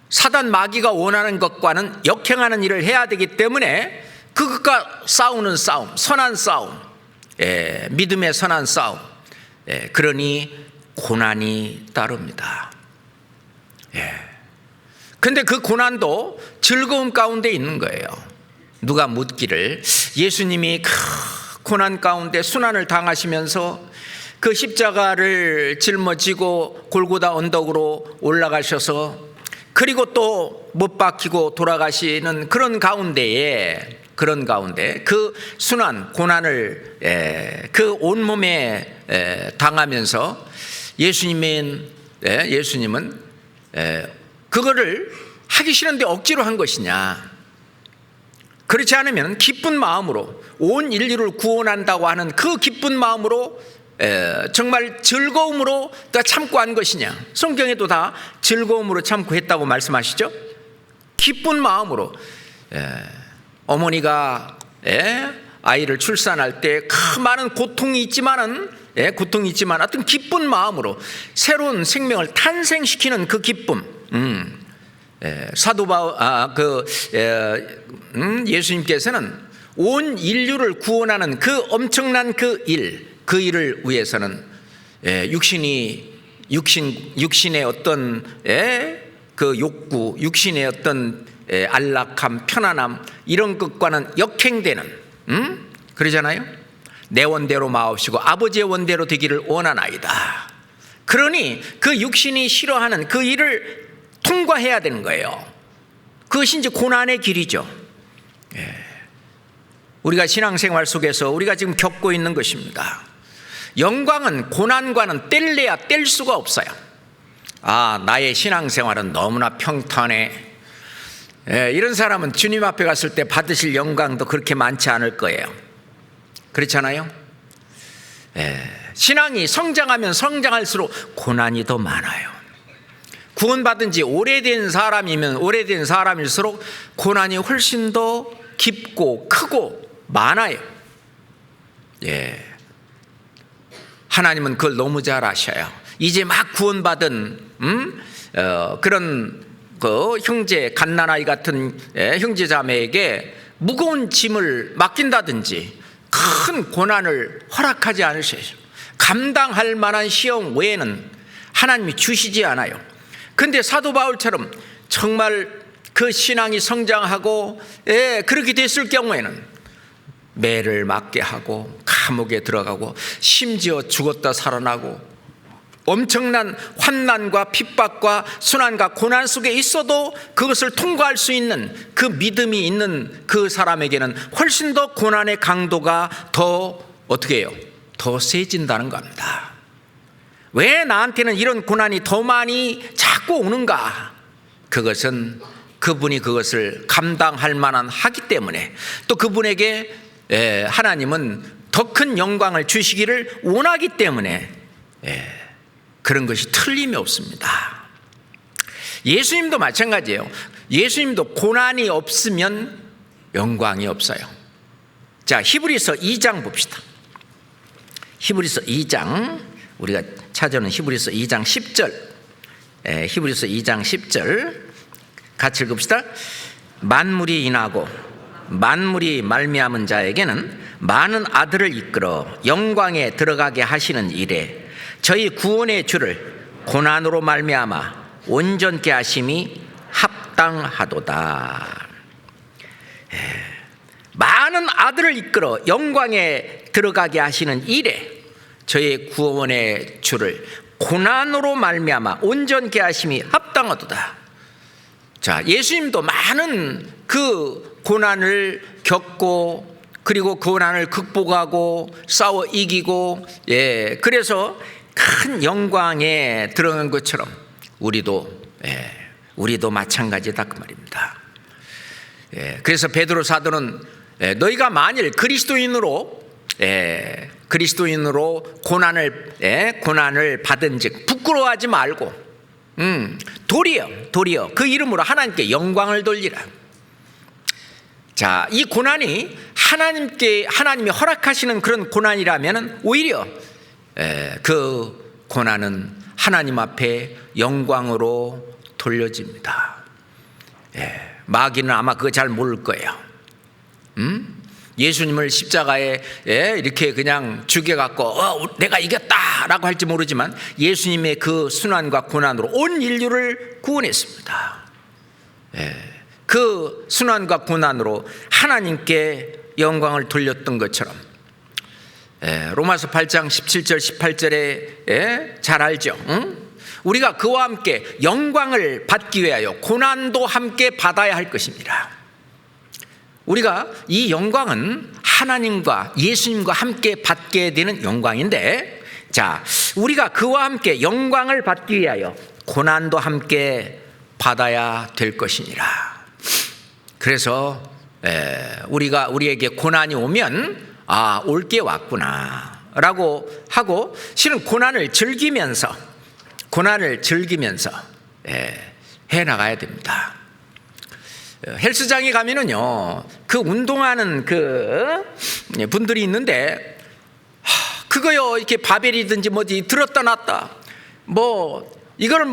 사단 마귀가 원하는 것과는 역행하는 일을 해야 되기 때문에 그것과 싸우는 싸움, 선한 싸움, 믿음의 선한 싸움, 그러니 고난이 따릅니다. 근데 그 고난도 즐거움 가운데 있는 거예요. 누가 묻기를, 예수님이 고난 가운데 순환을 당하시면서 그 십자가를 짊어지고 골고다 언덕으로 올라가셔서 그리고 또 못 박히고 돌아가시는 그런 가운데 그 순환 고난을 그 온몸에 당하면서 예수님은 그거를 하기 싫은데 억지로 한 것이냐, 그렇지 않으면 기쁜 마음으로 온 인류를 구원한다고 하는 그 기쁜 마음으로 정말 즐거움으로 다 참고 한 것이냐. 성경에도 다 즐거움으로 참고 했다고 말씀하시죠. 기쁜 마음으로. 어머니가 아이를 출산할 때 그 많은 고통이 있지만은 어떤 기쁜 마음으로 새로운 생명을 탄생시키는 그 기쁨. 사도 바울 예수님께서는 온 인류를 구원하는 그 엄청난 그 일을 위해서는 육신의 어떤 그 욕구, 육신의 어떤 안락함, 편안함, 이런 것과는 역행되는, 그러잖아요. 내 원대로 마옵시고 아버지의 원대로 되기를 원하나이다. 그러니 그 육신이 싫어하는 그 일을 통과해야 되는 거예요. 그것이 이제 고난의 길이죠. 우리가 신앙생활 속에서 우리가 지금 겪고 있는 것입니다. 영광은 고난과는 뗄래야 뗄 수가 없어요. 나의 신앙생활은 너무나 평탄해. 이런 사람은 주님 앞에 갔을 때 받으실 영광도 그렇게 많지 않을 거예요. 그렇잖아요. 신앙이 성장하면 성장할수록 고난이 더 많아요. 구원받은 지 오래된 사람일수록 고난이 훨씬 더 깊고 크고 많아요. 하나님은 그걸 너무 잘 아셔요. 이제 막 구원받은 그런 그 형제, 갓난아이 같은 형제 자매에게 무거운 짐을 맡긴다든지 큰 고난을 허락하지 않으셔요. 감당할 만한 시험 외에는 하나님이 주시지 않아요. 그런데 사도 바울처럼 정말 그 신앙이 성장하고 그렇게 됐을 경우에는 매를 맞게 하고 감옥에 들어가고 심지어 죽었다 살아나고 엄청난 환난과 핍박과 순환과 고난 속에 있어도 그것을 통과할 수 있는 그 믿음이 있는 그 사람에게는 훨씬 더 고난의 강도가 더 어떻게 해요? 더 세진다는 겁니다. 왜 나한테는 이런 고난이 더 많이 자꾸 오는가? 그것은 그분이 그것을 감당할 만한 하기 때문에, 또 그분에게 하나님은 더 큰 영광을 주시기를 원하기 때문에 그런 것이 틀림이 없습니다. 예수님도 마찬가지예요. 예수님도 고난이 없으면 영광이 없어요. 자, 히브리서 2장 봅시다. 히브리서 2장, 우리가 찾아오는 히브리서 2장 10절, 히브리서 2장 10절 같이 읽읍시다. 만물이 인하고 만물이 말미암은 자에게는 많은 아들을 이끌어 영광에 들어가게 하시는 일에 저희 구원의 주를 고난으로 말미암아 온전케 하심이 합당하도다. 많은 아들을 이끌어 영광에 들어가게 하시는 일에 저희 구원의 주를 고난으로 말미암아 온전케 하심이 합당하도다. 자, 예수님도 많은 그 고난을 겪고 그리고 그 고난을 극복하고 싸워 이기고 그래서 큰 영광에 들어간 것처럼 우리도 마찬가지다 그 말입니다. 그래서 베드로 사도는 너희가 만일 그리스도인으로 고난을 받은즉 부끄러워하지 말고 도리어 그 이름으로 하나님께 영광을 돌리라. 자, 이 고난이 하나님이 허락하시는 그런 고난이라면 오히려 그 고난은 하나님 앞에 영광으로 돌려집니다. 마귀는 아마 그거 잘 모를 거예요. 예수님을 십자가에 이렇게 그냥 죽여갖고 내가 이겼다라고 할지 모르지만 예수님의 그 순환과 고난으로 온 인류를 구원했습니다. 그 순환과 고난으로 하나님께 영광을 돌렸던 것처럼 로마서 8장 17절 18절에 잘 알죠. 우리가 그와 함께 영광을 받기 위하여 고난도 함께 받아야 할 것입니다. 우리가 이 영광은 하나님과 예수님과 함께 받게 되는 영광인데, 자, 우리가 그와 함께 영광을 받기 위하여 고난도 함께 받아야 될 것이니라. 그래서 우리에게 고난이 오면 올 게 왔구나 라고 하고, 실은 고난을 즐기면서 해나가야 됩니다. 헬스장에 가면은요, 그 운동하는 그 분들이 있는데, 그거요, 이렇게 바벨이든지 뭐지 들었다 놨다, 이걸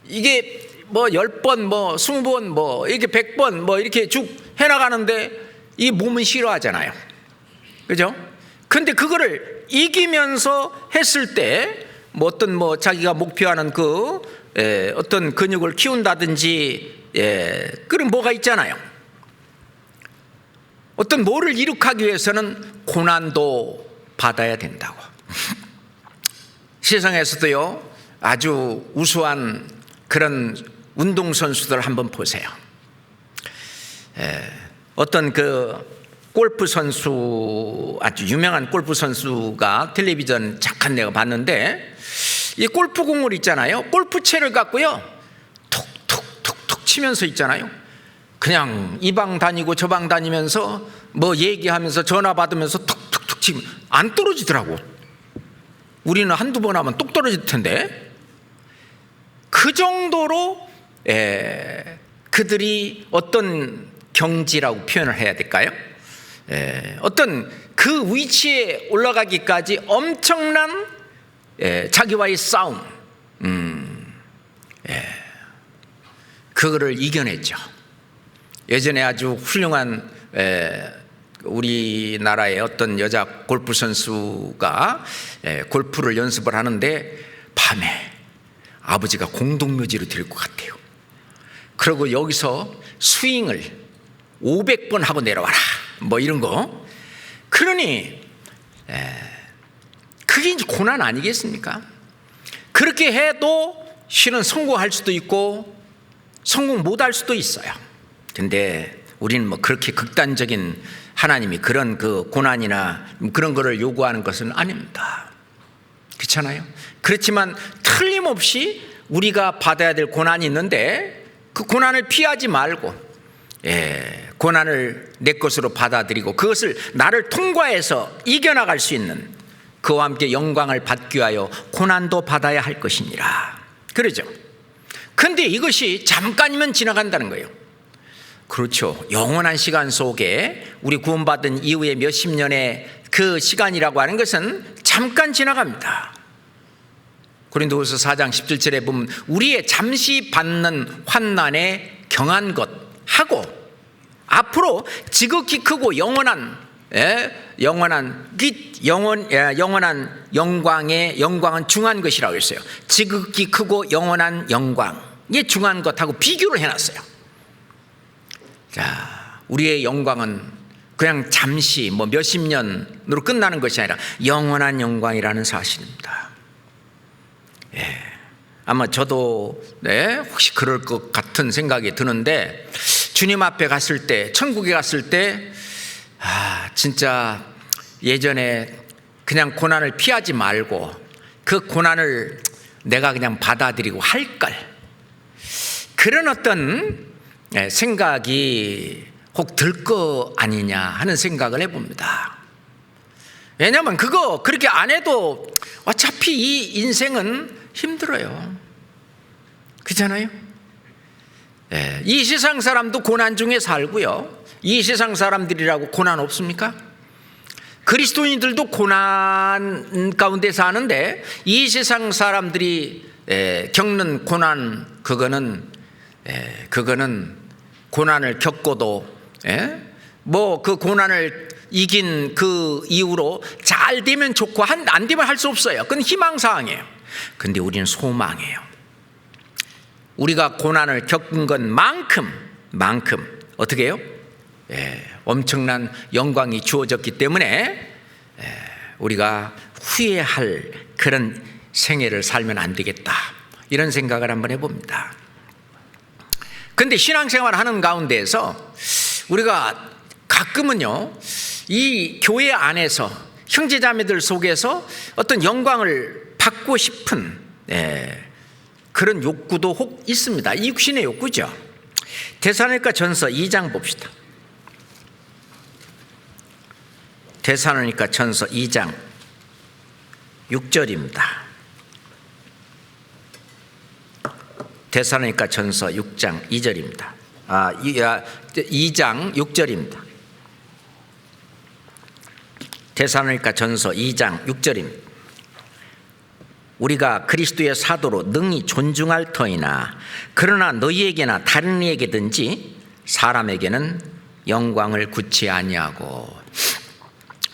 이게 10번, 20번, 이렇게 100번, 이렇게 쭉 해나가는데, 이 몸은 싫어하잖아요. 그죠? 근데 그거를 이기면서 했을 때, 자기가 목표하는 어떤 근육을 키운다든지, 그런 뭐가 있잖아요. 어떤 뭐를 이룩하기 위해서는 고난도 받아야 된다고. 세상에서도요, 아주 우수한 그런 운동선수들 한번 보세요. 어떤 골프 선수, 아주 유명한 골프 선수가 텔레비전 잠깐 내가 봤는데, 이 골프공을 있잖아요, 골프채를 갖고요 톡톡톡톡 치면서 있잖아요. 그냥 이 방 다니고 저 방 다니면서 얘기하면서 전화 받으면서 톡톡톡 치면 안 떨어지더라고. 우리는 한두 번 하면 똑 떨어질 텐데, 그 정도로 그들이 어떤 경지라고 표현을 해야 될까요? 어떤 그 위치에 올라가기까지 엄청난 자기와의 싸움, 그거를 이겨냈죠. 예전에 아주 훌륭한 우리나라의 어떤 여자 골프 선수가 골프를 연습을 하는데 밤에 아버지가 공동묘지로 데리고 갔대요. 그리고 여기서 스윙을 500번 하고 내려와라 뭐 이런 거. 그러니 그게 이제 고난 아니겠습니까? 그렇게 해도 실은 성공할 수도 있고 성공 못할 수도 있어요. 근데 우리는 뭐 그렇게 극단적인 하나님이 그런 그 고난이나 그런 거를 요구하는 것은 아닙니다. 그렇잖아요. 그렇지만 틀림없이 우리가 받아야 될 고난이 있는데 그 고난을 피하지 말고 고난을 내 것으로 받아들이고 그것을 나를 통과해서 이겨나갈 수 있는, 그와 함께 영광을 받기 위하여 고난도 받아야 할 것이니라. 그러죠. 근데 이것이 잠깐이면 지나간다는 거예요. 그렇죠. 영원한 시간 속에 우리 구원받은 이후에 몇십 년의 그 시간이라고 하는 것은 잠깐 지나갑니다. 고린도후서 4장 17절에 보면 우리의 잠시 받는 환난에 경한 것 하고 앞으로 지극히 크고 영원한 영광은 중한 것이라고 했어요. 지극히 크고 영원한 영광의 중한 것하고 비교를 해놨어요. 자, 우리의 영광은 그냥 잠시 뭐 몇십 년으로 끝나는 것이 아니라 영원한 영광이라는 사실입니다. 아마 저도 혹시 그럴 것 같은 생각이 드는데, 주님 앞에 갔을 때, 천국에 갔을 때 진짜 예전에 그냥 고난을 피하지 말고 그 고난을 내가 그냥 받아들이고 할걸, 그런 어떤 생각이 혹 들 거 아니냐 하는 생각을 해봅니다. 왜냐하면 그거 그렇게 안 해도 어차피 이 인생은 힘들어요. 그렇잖아요. 이 세상 사람도 고난 중에 살고요. 이 세상 사람들이라고 고난 없습니까? 그리스도인들도 고난 가운데 사는데 이 세상 사람들이 겪는 고난, 그거는 고난을 겪고도 뭐 그 고난을 이긴 그 이후로 잘 되면 좋고 안 되면 할 수 없어요. 그건 희망사항이에요. 근데 우리는 소망이에요. 우리가 고난을 겪은 것만큼 어떻게 해요? 엄청난 영광이 주어졌기 때문에 우리가 후회할 그런 생애를 살면 안 되겠다, 이런 생각을 한번 해봅니다. 근데 신앙생활 하는 가운데에서 우리가 가끔은요, 이 교회 안에서 형제자매들 속에서 어떤 영광을 받고 싶은 그런 욕구도 혹 있습니다. 이 육신의 욕구죠. 데살로니가 전서 2장 봅시다. 데살로니가 전서 2장 6절입니다. 데살로니가 전서 6장 2절입니다. 2장 6절입니다. 데살로니가 전서 2장 6절입니다. 우리가 그리스도의 사도로 능히 존중할 터이나 그러나 너희에게나 다른 이에게든지 사람에게는 영광을 구치 아니하고,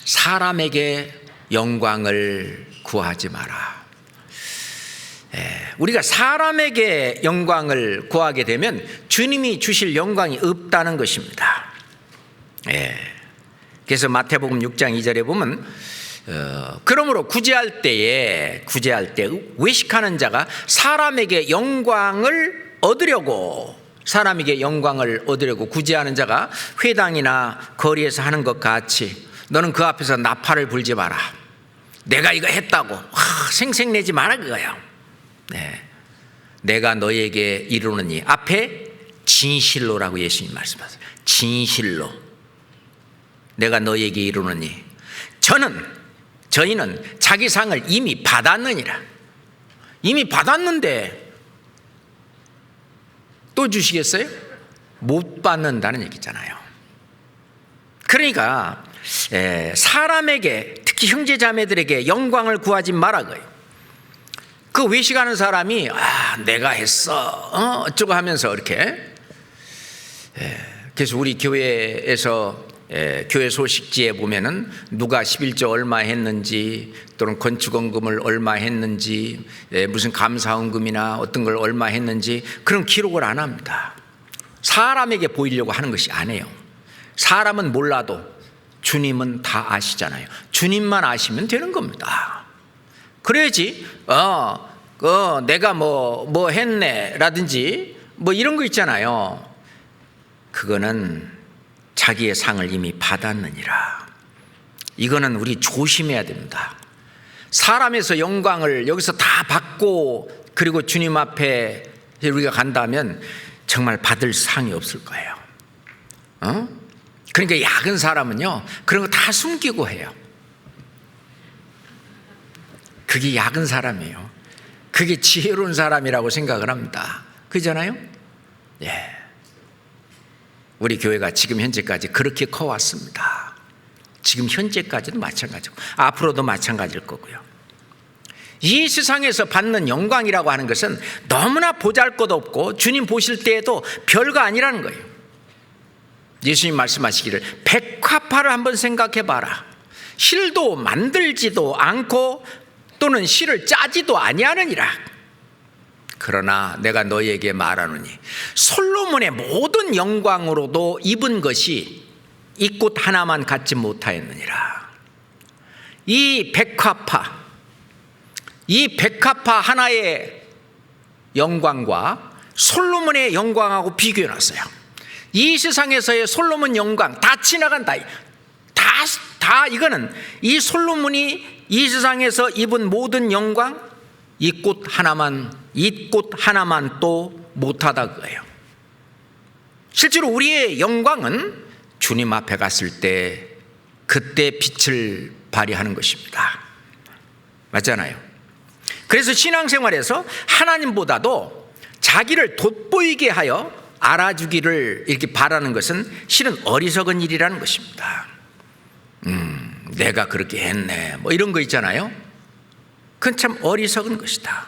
사람에게 영광을 구하지 마라. 우리가 사람에게 영광을 구하게 되면 주님이 주실 영광이 없다는 것입니다. 그래서 마태복음 6장 2절에 보면 그러므로 구제할 때 외식하는 자가 사람에게 영광을 얻으려고 구제하는 자가 회당이나 거리에서 하는 것 같이 너는 그 앞에서 나팔을 불지 마라. 내가 이거 했다고 생색내지 마라 그거예요. 내가 너에게 이르노니, 앞에 진실로라고 예수님 말씀하세요. 진실로 내가 너에게 이르노니, 저희는 자기 상을 이미 받았느니라. 이미 받았는데 또 주시겠어요? 못 받는다는 얘기잖아요. 그러니까 사람에게, 특히 형제자매들에게 영광을 구하지 말라고요. 그 외식하는 사람이 내가 했어 어쩌고 하면서 이렇게, 그래서 우리 교회에서 교회 소식지에 보면은 누가 11조 얼마 했는지, 또는 건축원금을 얼마 했는지, 무슨 감사원금이나 어떤 걸 얼마 했는지 그런 기록을 안 합니다. 사람에게 보이려고 하는 것이 아니에요. 사람은 몰라도 주님은 다 아시잖아요. 주님만 아시면 되는 겁니다. 그래야지 내가 뭐 했네 라든지 뭐 이런 거 있잖아요. 그거는 자기의 상을 이미 받았느니라. 이거는 우리 조심해야 됩니다. 사람에서 영광을 여기서 다 받고 그리고 주님 앞에 우리가 간다면 정말 받을 상이 없을 거예요. 그러니까 약은 사람은요, 그런 거 다 숨기고 해요. 그게 약은 사람이에요. 그게 지혜로운 사람이라고 생각을 합니다. 그렇잖아요? 예. 우리 교회가 지금 현재까지 그렇게 커왔습니다. 지금 현재까지도 마찬가지고 앞으로도 마찬가지일 거고요. 이 세상에서 받는 영광이라고 하는 것은 너무나 보잘것없고 주님 보실 때에도 별거 아니라는 거예요. 예수님 말씀하시기를 백화파를 한번 생각해 봐라. 실도 만들지도 않고 또는 실을 짜지도 아니하느니라. 그러나 내가 너희에게 말하노니 솔로몬의 모든 영광으로도 입은 것이 이 꽃 하나만 갖지 못하였느니라. 이 백화파 하나의 영광과 솔로몬의 영광하고 비교해 놨어요. 이 세상에서의 솔로몬 영광 다 지나간다. 다 이거는 이 솔로몬이 이 세상에서 입은 모든 영광, 이 꽃 하나만 또 못하다 그거예요. 실제로 우리의 영광은 주님 앞에 갔을 때 그때 빛을 발휘하는 것입니다. 맞잖아요. 그래서 신앙생활에서 하나님보다도 자기를 돋보이게 하여 알아주기를 이렇게 바라는 것은 실은 어리석은 일이라는 것입니다. 내가 그렇게 했네 뭐 이런 거 있잖아요. 그건 참 어리석은 것이다.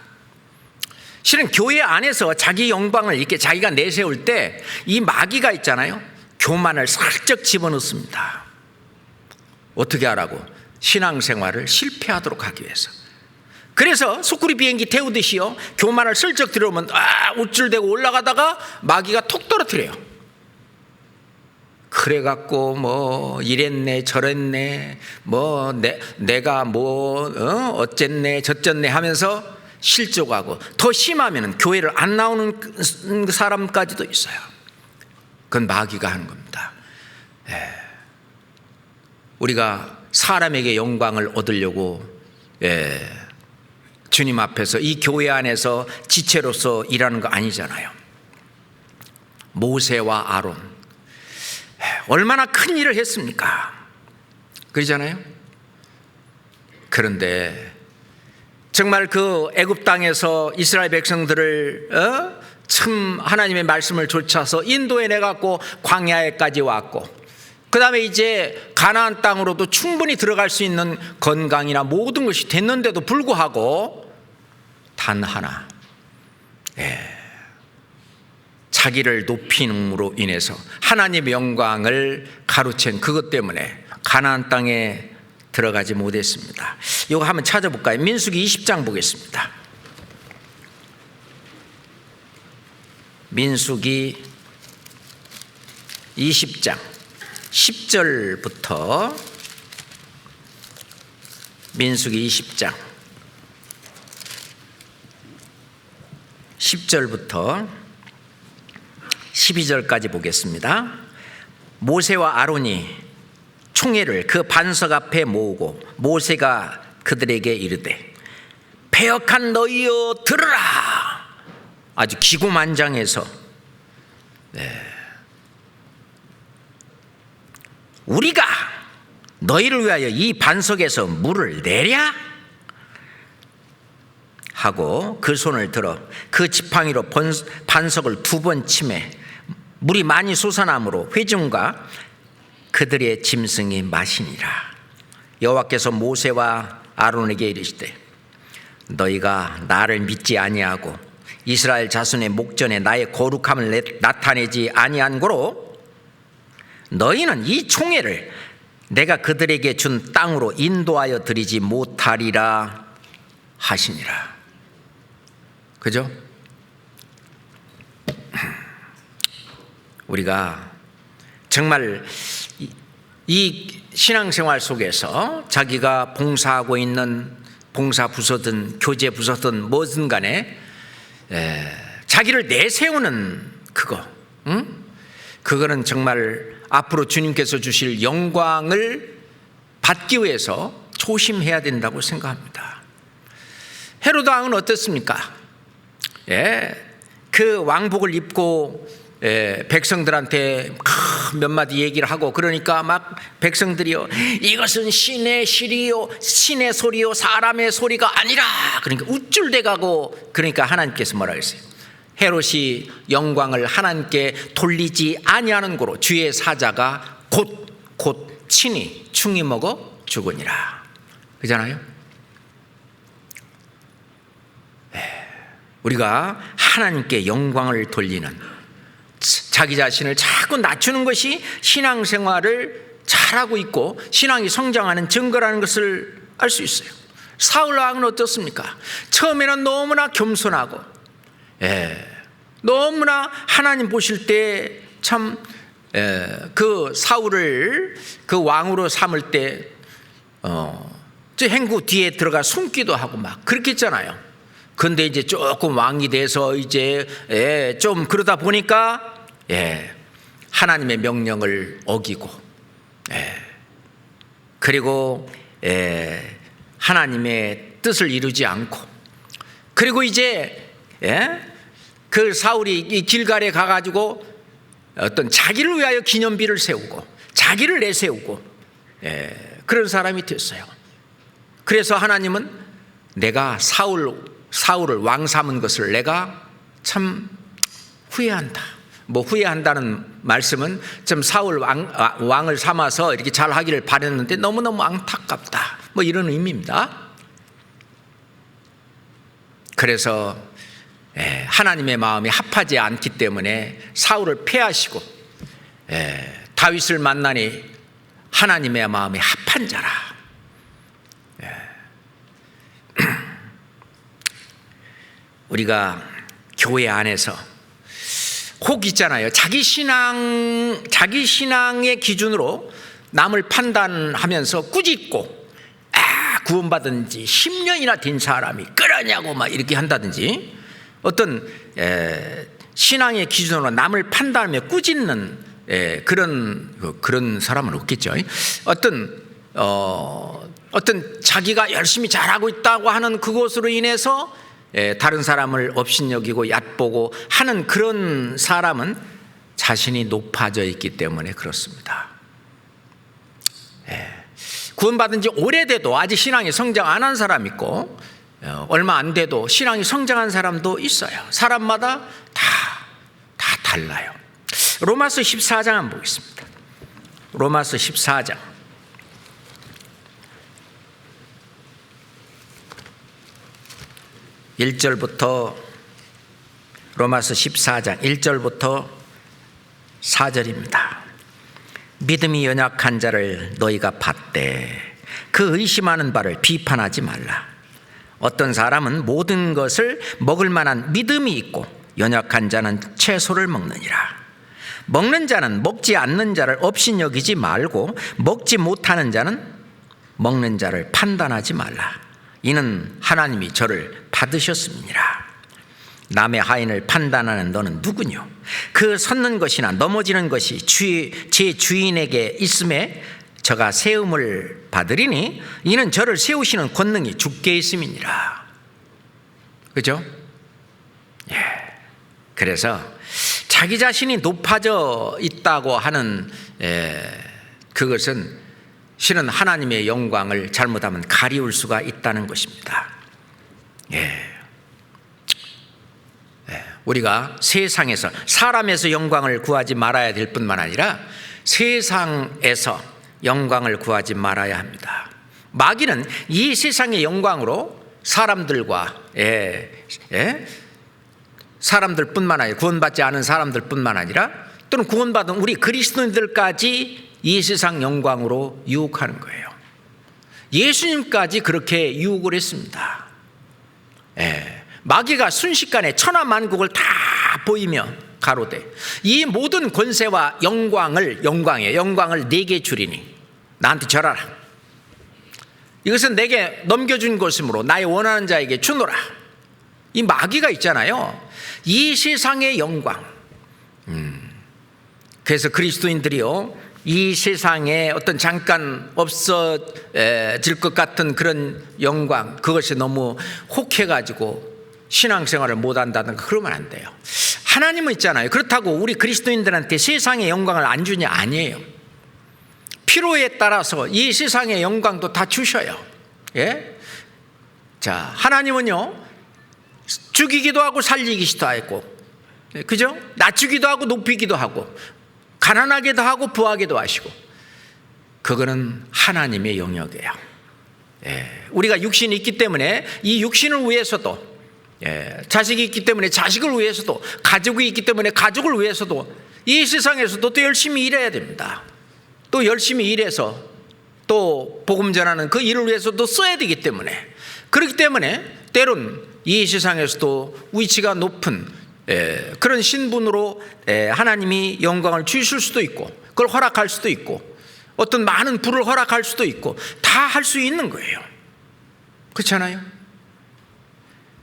실은 교회 안에서 자기 영광을 이렇게 자기가 내세울 때 이 마귀가 있잖아요. 교만을 살짝 집어넣습니다. 어떻게 하라고? 신앙생활을 실패하도록 하기 위해서. 그래서 소쿠리 비행기 태우듯이요, 교만을 슬쩍 들어오면 우쭐대고 올라가다가 마귀가 톡 떨어뜨려요. 그래갖고 뭐 이랬네 저랬네 뭐 내가 뭐 어쨌네 저쨌네 하면서 실족하고, 더 심하면 교회를 안 나오는 사람까지도 있어요. 그건 마귀가 하는 겁니다. 우리가 사람에게 영광을 얻으려고 주님 앞에서 이 교회 안에서 지체로서 일하는 거 아니잖아요. 모세와 아론 얼마나 큰 일을 했습니까? 그러잖아요. 그런데 정말 그 애굽 땅에서 이스라엘 백성들을 참 하나님의 말씀을 좇아서 인도해 내갖고 광야에까지 왔고, 그 다음에 이제 가나안 땅으로도 충분히 들어갈 수 있는 건강이나 모든 것이 됐는데도 불구하고 단 하나, 자기를 높임으로 인해서 하나님의 영광을 가로챈 그것 때문에 가나안 땅에 들어가지 못했습니다. 이거 한번 찾아볼까요? 민수기 20장 보겠습니다. 민수기 20장 10절부터 민수기 20장 10절부터 12절까지 보겠습니다. 모세와 아론이 총회를 그 반석 앞에 모으고 모세가 그들에게 이르되 패역한 너희여 들으라. 아주 기고만장해서 우리가 너희를 위하여 이 반석에서 물을 내랴 하고 그 손을 들어 그 지팡이로 반석을 2번 치매 물이 많이 솟아나므로 회중과 그들의 짐승이 마시니라. 여호와께서 모세와 아론에게 이르시되 너희가 나를 믿지 아니하고 이스라엘 자손의 목전에 나의 거룩함을 나타내지 아니한 고로 너희는 이 총회를 내가 그들에게 준 땅으로 인도하여 드리지 못하리라 하시니라. 그죠? 우리가 정말 이 신앙생활 속에서 자기가 봉사하고 있는 봉사 부서든 교제 부서든 뭐든 간에 자기를 내세우는 그거, 그거는 정말 앞으로 주님께서 주실 영광을 받기 위해서 조심해야 된다고 생각합니다. 헤로드 왕은 어떻습니까? 그 왕복을 입고 백성들한테 몇 마디 얘기를 하고, 그러니까 막 백성들이요, 이것은 신의 시리요 신의 소리요 사람의 소리가 아니라, 그러니까 우쭐대 가고, 그러니까 하나님께서 뭐라 했어요? 헤롯이 영광을 하나님께 돌리지 아니하는 고로 주의 사자가 곧 친히 충이 먹어 죽으니라. 그잖아요. 우리가 하나님께 영광을 돌리는, 자기 자신을 자꾸 낮추는 것이 신앙생활을 잘하고 있고 신앙이 성장하는 증거라는 것을 알 수 있어요. 사울 왕은 어떻습니까? 처음에는 너무나 겸손하고, 너무나 하나님 보실 때 참 그 사울을 그 왕으로 삼을 때 저 행구 뒤에 들어가 숨기도 하고 막 그렇겠잖아요. 근데 이제 조금 왕이 돼서 이제 좀 그러다 보니까 하나님의 명령을 어기고, 그리고 하나님의 뜻을 이루지 않고, 그리고 이제 그 사울이 이 길갈에 가가지고 어떤 자기를 위하여 기념비를 세우고 자기를 내세우고 그런 사람이 됐어요. 그래서 하나님은 내가 사울을 왕 삼은 것을 내가 참 후회한다. 뭐 후회한다는 말씀은 좀 사울 왕을 삼아서 이렇게 잘 하기를 바랬는데 너무너무 안타깝다, 뭐 이런 의미입니다. 그래서 하나님의 마음이 합하지 않기 때문에 사울을 패하시고 다윗을 만나니 하나님의 마음이 합한 자라. 우리가 교회 안에서 혹 있잖아요. 자기 신앙의 기준으로 남을 판단하면서 꾸짖고, 구원받은 지 10년이나 된 사람이 그러냐고 막 이렇게 한다든지, 어떤 신앙의 기준으로 남을 판단하며 꾸짖는 그런 사람은 없겠죠. 어떤 자기가 열심히 잘하고 있다고 하는 그것으로 인해서 다른 사람을 업신여기고 얕보고 하는 그런 사람은 자신이 높아져 있기 때문에 그렇습니다. 구원받은 지 오래돼도 아직 신앙이 성장 안 한 사람 있고, 얼마 안 돼도 신앙이 성장한 사람도 있어요. 사람마다 다 달라요. 로마서 14장 한번 보겠습니다. 로마서 14장 1절부터, 로마서 14장 1절부터 4절입니다. 믿음이 연약한 자를 너희가 받되 그 의심하는 바를 비판하지 말라. 어떤 사람은 모든 것을 먹을 만한 믿음이 있고 연약한 자는 채소를 먹느니라. 먹는 자는 먹지 않는 자를 업신여기지 말고 먹지 못하는 자는 먹는 자를 판단하지 말라. 이는 하나님이 저를 받으셨음이니라. 남의 하인을 판단하는 너는 누구뇨? 그 섰는 것이나 넘어지는 것이 제 주인에게 있음에 저가 세움을 받으리니 이는 저를 세우시는 권능이 주께 있음이니라. 그죠? 그래서 자기 자신이 높아져 있다고 하는 그것은 실은 하나님의 영광을 잘못하면 가리울 수가 있다는 것입니다. 우리가 세상에서 사람에서 영광을 구하지 말아야 될 뿐만 아니라 세상에서 영광을 구하지 말아야 합니다. 마귀는 이 세상의 영광으로 사람들뿐만 아니라 구원받지 않은 사람들뿐만 아니라 또는 구원받은 우리 그리스도인들까지 이 세상 영광으로 유혹하는 거예요. 예수님까지 그렇게 유혹을 했습니다. 마귀가 순식간에 천하만국을 다 보이며 가로되 이 모든 권세와 영광을 내게 주리니 나한테 절하라. 이것은 내게 넘겨준 것이므로 나의 원하는 자에게 주노라. 이 마귀가 있잖아요. 이 세상의 영광. 그래서 그리스도인들이요, 이 세상에 어떤 잠깐 없어질 것 같은 그런 영광, 그것이 너무 혹해가지고 신앙생활을 못한다든가 그러면 안 돼요. 하나님은 있잖아요. 그렇다고 우리 그리스도인들한테 세상의 영광을 안 주냐? 아니에요. 필요에 따라서 이 세상의 영광도 다 주셔요. 예? 자, 하나님은요, 죽이기도 하고 살리기도 하고, 그죠? 낮추기도 하고 높이기도 하고, 가난하게도 하고 부하게도 하시고, 그거는 하나님의 영역이에요. 우리가 육신이 있기 때문에 이 육신을 위해서도, 자식이 있기 때문에 자식을 위해서도, 가족이 있기 때문에 가족을 위해서도 이 세상에서도 또 열심히 일해야 됩니다. 또 열심히 일해서 또 복음 전하는 그 일을 위해서도 써야 되기 때문에, 그렇기 때문에 때론 이 세상에서도 위치가 높은 그런 신분으로 하나님이 영광을 주실 수도 있고, 그걸 허락할 수도 있고, 어떤 많은 부를 허락할 수도 있고, 다 할 수 있는 거예요. 그렇잖아요?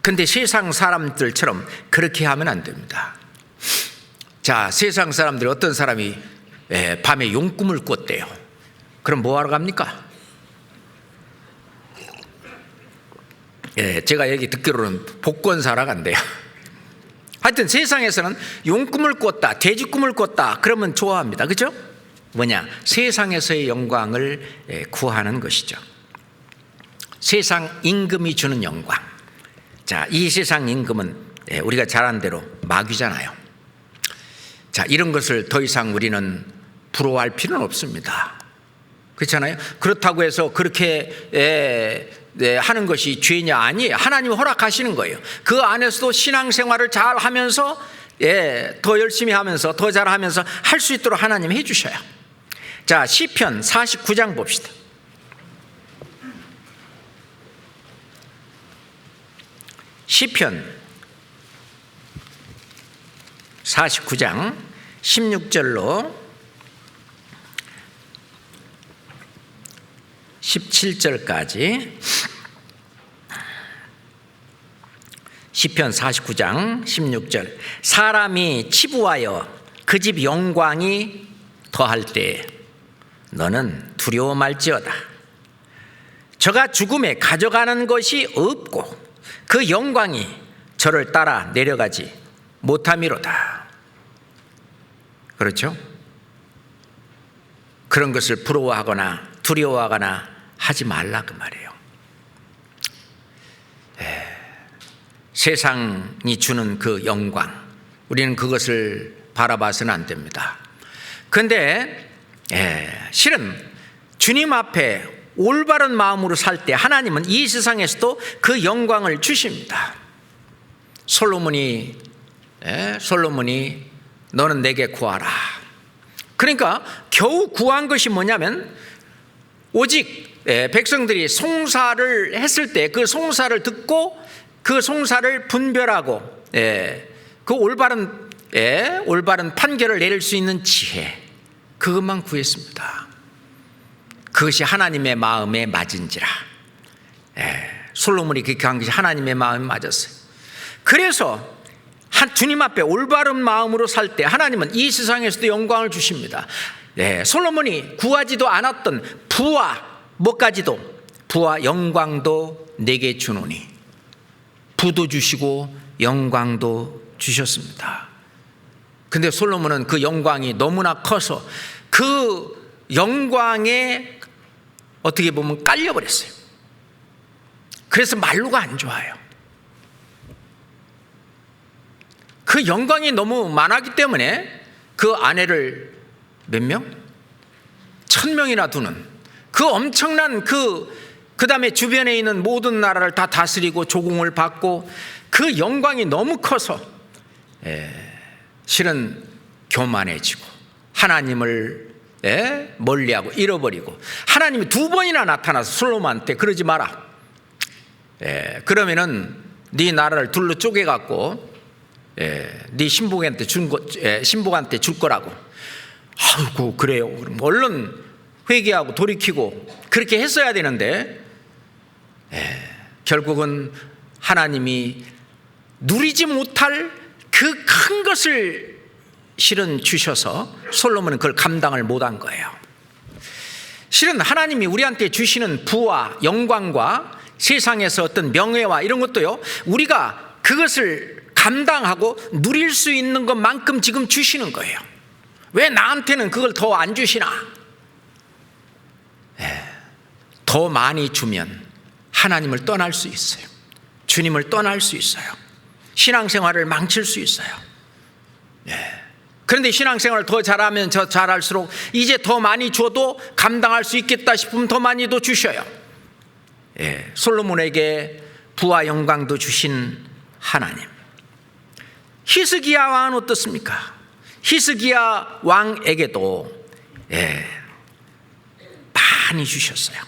근데 세상 사람들처럼 그렇게 하면 안 됩니다. 자, 세상 사람들이 어떤 사람이 밤에 용꿈을 꿨대요. 그럼 뭐 하러 갑니까? 제가 여기 듣기로는 복권 사러 간대요. 하여튼 세상에서는 용꿈을 꿨다, 돼지꿈을 꿨다 그러면 좋아합니다. 그렇죠? 뭐냐? 세상에서의 영광을 구하는 것이죠. 세상 임금이 주는 영광. 자, 이 세상 임금은 우리가 잘 아는 대로 마귀잖아요. 자, 이런 것을 더 이상 우리는 부러워할 필요는 없습니다. 그렇잖아요? 그렇다고 해서 그렇게 하는 것이 죄냐? 아니에요. 하나님이 허락하시는 거예요. 그 안에서도 신앙생활을 잘 하면서, 더 열심히 하면서, 더 잘하면서 할 수 있도록 하나님이 해주셔요. 자, 시편 49장 봅시다. 시편 49장 16절로 17절까지, 시편 49장 16절. 사람이 치부하여 그 집 영광이 더할 때 너는 두려워 말지어다. 저가 죽음에 가져가는 것이 없고 그 영광이 저를 따라 내려가지 못함이로다. 그렇죠? 그런 것을 부러워하거나 두려워하거나 하지 말라 그 말이에요. 세상이 주는 그 영광, 우리는 그것을 바라봐서는 안 됩니다. 그런데 실은 주님 앞에 올바른 마음으로 살 때 하나님은 이 세상에서도 그 영광을 주십니다. 솔로몬이 너는 내게 구하라. 그러니까 겨우 구한 것이 뭐냐면, 오직 백성들이 송사를 했을 때 그 송사를 듣고 그 송사를 분별하고 그 올바른 판결을 내릴 수 있는 지혜, 그것만 구했습니다. 그것이 하나님의 마음에 맞은지라. 솔로몬이 그렇게 한 것이 하나님의 마음에 맞았어요. 그래서 주님 앞에 올바른 마음으로 살 때 하나님은 이 세상에서도 영광을 주십니다. 솔로몬이 구하지도 않았던 부와 부와 영광도 내게 주노니, 부도 주시고 영광도 주셨습니다. 근데 솔로몬은 그 영광이 너무나 커서 그 영광에 어떻게 보면 깔려버렸어요. 그래서 말로가 안 좋아요. 그 영광이 너무 많았기 때문에 그 아내를 몇 명? 1000명이나 두는 그 엄청난 그 다음에 주변에 있는 모든 나라를 다 다스리고 조공을 받고 그 영광이 너무 커서 실은 교만해지고 하나님을 멀리하고 잃어버리고, 하나님이 2번이나 나타나서 솔로몬한테 그러지 마라. 그러면은 네 나라를 둘로 쪼개갖고 네 신복한테 줄 거라고. 아이고 그래요. 그럼 얼른 회개하고 돌이키고 그렇게 했어야 되는데, 결국은 하나님이 누리지 못할 그 큰 것을 실은 주셔서 솔로몬은 그걸 감당을 못한 거예요. 실은 하나님이 우리한테 주시는 부와 영광과 세상에서 어떤 명예와 이런 것도요, 우리가 그것을 감당하고 누릴 수 있는 것만큼 지금 주시는 거예요. 왜 나한테는 그걸 더 안 주시나? 더 많이 주면 하나님을 떠날 수 있어요. 주님을 떠날 수 있어요. 신앙생활을 망칠 수 있어요. 그런데 신앙생활을 더 잘하면 잘할수록 이제 더 많이 줘도 감당할 수 있겠다 싶으면 더 많이도 주셔요. 솔로몬에게 부와 영광도 주신 하나님. 히스기야 왕은 어떻습니까? 히스기야 왕에게도 많이 주셨어요.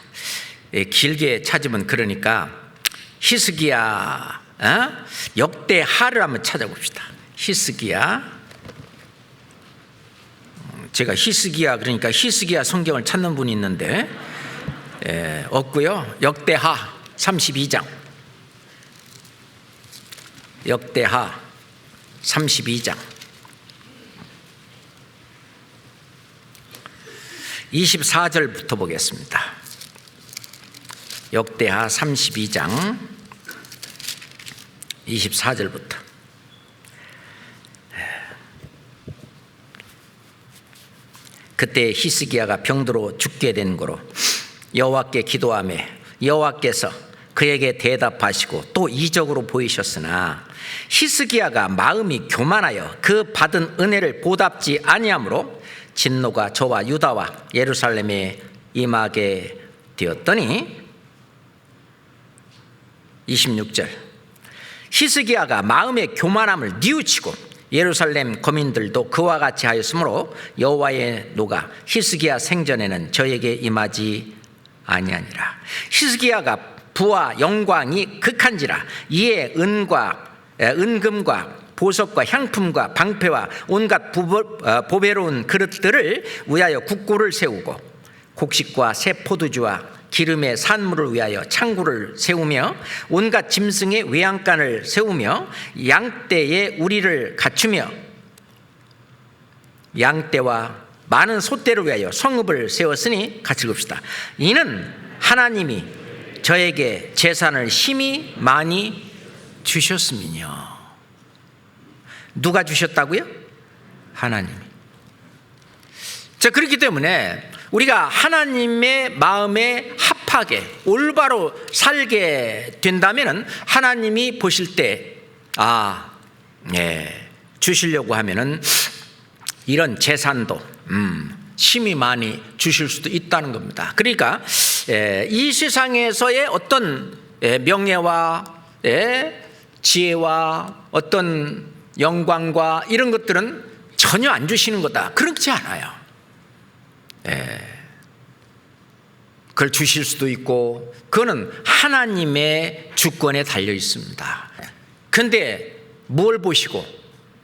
길게 찾으면 그러니까 히스기야 역대하를 한번 찾아봅시다. 히스기야, 제가 히스기야 그러니까 히스기야 성경을 찾는 분이 있는데 없고요. 역대하 32장, 역대하 32장 24절부터 보겠습니다. 역대하 32장 24절부터. 그때 히스기야가 병들어 죽게 된 거로 여호와께 기도하며 여호와께서 그에게 대답하시고 또 이적으로 보이셨으나 히스기야가 마음이 교만하여 그 받은 은혜를 보답지 아니하므로 진노가 저와 유다와 예루살렘에 임하게 되었더니 26절, 히스기야가 마음의 교만함을 뉘우치고 예루살렘 거민들도 그와 같이 하였으므로 여호와의 노가 히스기야 생전에는 저에게 임하지 아니하니라. 히스기야가 부와 영광이 극한지라 이에 은금과 보석과 향품과 방패와 온갖 보배로운 그릇들을 위하여 국고를 세우고 곡식과 새 포도주와 기름의 산물을 위하여 창구를 세우며 온갖 짐승의 외양간을 세우며 양떼의 우리를 갖추며 양떼와 많은 소떼를 위하여 성읍을 세웠으니 같이 읽읍시다. 이는 하나님이 저에게 재산을 심히 많이 주셨음이뇨. 누가 주셨다고요? 하나님이. 자, 그렇기 때문에 우리가 하나님의 마음에 합하게 올바로 살게 된다면은 하나님이 보실 때 주시려고 하면은 이런 재산도 심히 많이 주실 수도 있다는 겁니다. 그러니까 이 세상에서의 어떤 명예와 지혜와 어떤 영광과 이런 것들은 전혀 안 주시는 거다, 그렇지 않아요. 그걸 주실 수도 있고 그거는 하나님의 주권에 달려 있습니다. 그런데 뭘 보시고?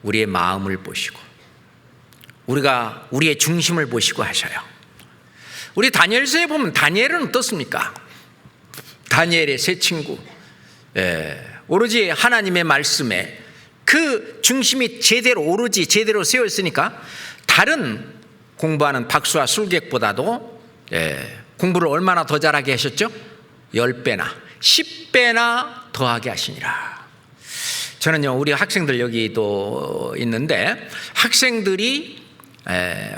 우리의 마음을 보시고 우리가 우리의 중심을 보시고 하셔요. 우리 다니엘서에 보면 다니엘은 어떻습니까? 다니엘의 세 친구, 오로지 하나님의 말씀에 그 중심이 오로지 제대로 세워 있으니까 다른 공부하는 박수와 술객보다도 공부를 얼마나 더 잘하게 하셨죠? 10배나 10배나 더하게 하시니라. 저는요, 우리 학생들 여기도 있는데 학생들이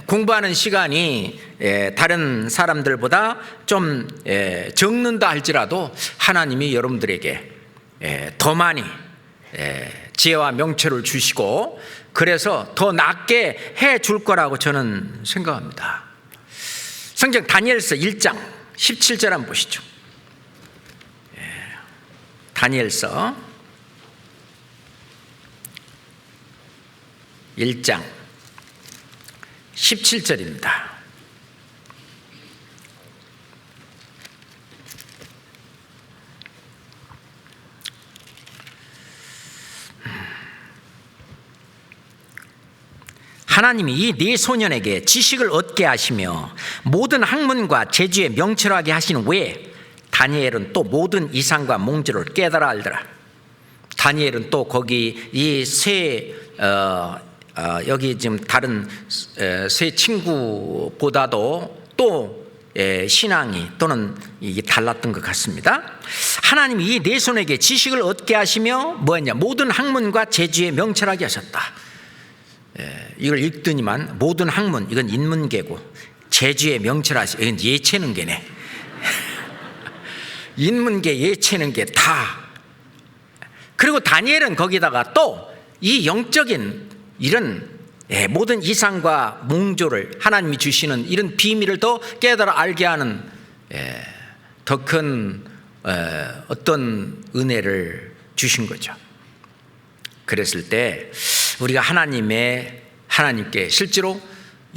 공부하는 시간이 다른 사람들보다 좀 적는다 할지라도 하나님이 여러분들에게 더 많이 지혜와 명철을 주시고 그래서 더 낫게 해 줄 거라고 저는 생각합니다. 성경 다니엘서 1장 17절 한번 보시죠. 다니엘서 1장 17절입니다. 하나님이 이 네 소년에게 지식을 얻게 하시며 모든 학문과 재주에 명철하게 하신 후에 다니엘은 또 모든 이상과 몽주를 깨달아 알더라. 다니엘은 또 거기 이 세 여기 지금 다른 세 친구보다도 또 신앙이 또는 이게 달랐던 것 같습니다. 하나님이 이 네 손에게 지식을 얻게 하시며 뭐였냐? 모든 학문과 재주에 명철하게 하셨다. 이걸 읽더니만 모든 학문, 이건 인문계고, 재주에 명철하시, 이건 예체능계네. 인문계, 예체능계 다. 그리고 다니엘은 거기다가 또 이 영적인 이런 모든 이상과 몽조를 하나님이 주시는 이런 비밀을 더 깨달아 알게 하는 더 큰 어떤 은혜를 주신 거죠. 그랬을 때 우리가 하나님께 실제로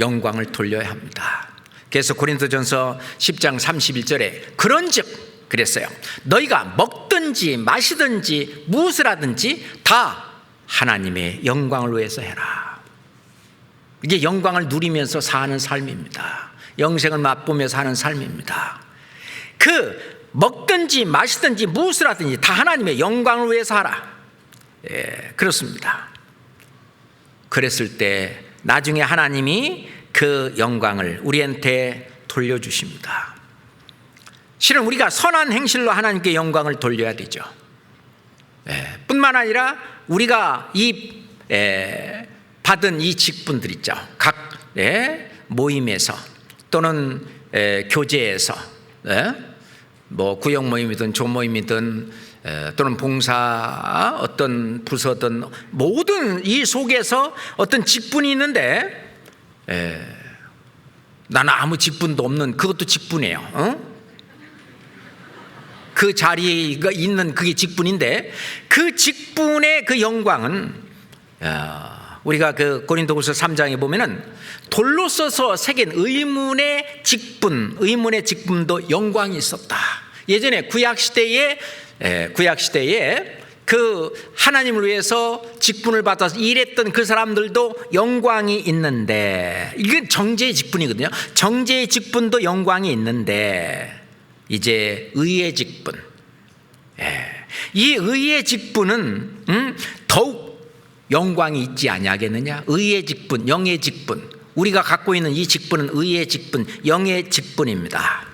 영광을 돌려야 합니다. 그래서 고린도전서 10장 31절에 그런즉 그랬어요. 너희가 먹든지 마시든지 무엇을 하든지 다 하나님의 영광을 위해서 해라. 이게 영광을 누리면서 사는 삶입니다. 영생을 맛보면서 사는 삶입니다. 그 먹든지 마시든지 무엇을 하든지 다 하나님의 영광을 위해서 하라. 그렇습니다. 그랬을 때 나중에 하나님이 그 영광을 우리한테 돌려주십니다. 실은 우리가 선한 행실로 하나님께 영광을 돌려야 되죠. 뿐만 아니라 우리가 받은 이 직분들 있죠. 각 모임에서 또는 교제에서 뭐 구역 모임이든 조모임이든 또는 봉사 어떤 부서든 모든 이 속에서 어떤 직분이 있는데 나는 아무 직분도 없는 그것도 직분이에요. 그 자리에 있는 그게 직분인데 그 직분의 그 영광은 우리가 그 고린도후서 3장에 보면은 돌로 써서 새긴 의문의 직분도 영광이 있었다. 예전에 구약 시대에 그 하나님을 위해서 직분을 받아서 일했던 그 사람들도 영광이 있는데 이게 정죄의 직분이거든요. 정죄의 직분도 영광이 있는데 이제 의의 직분, 이 의의 직분은 더욱 영광이 있지 아니하겠느냐. 의의 직분, 영의 직분, 우리가 갖고 있는 이 직분은 의의 직분, 영의 직분입니다.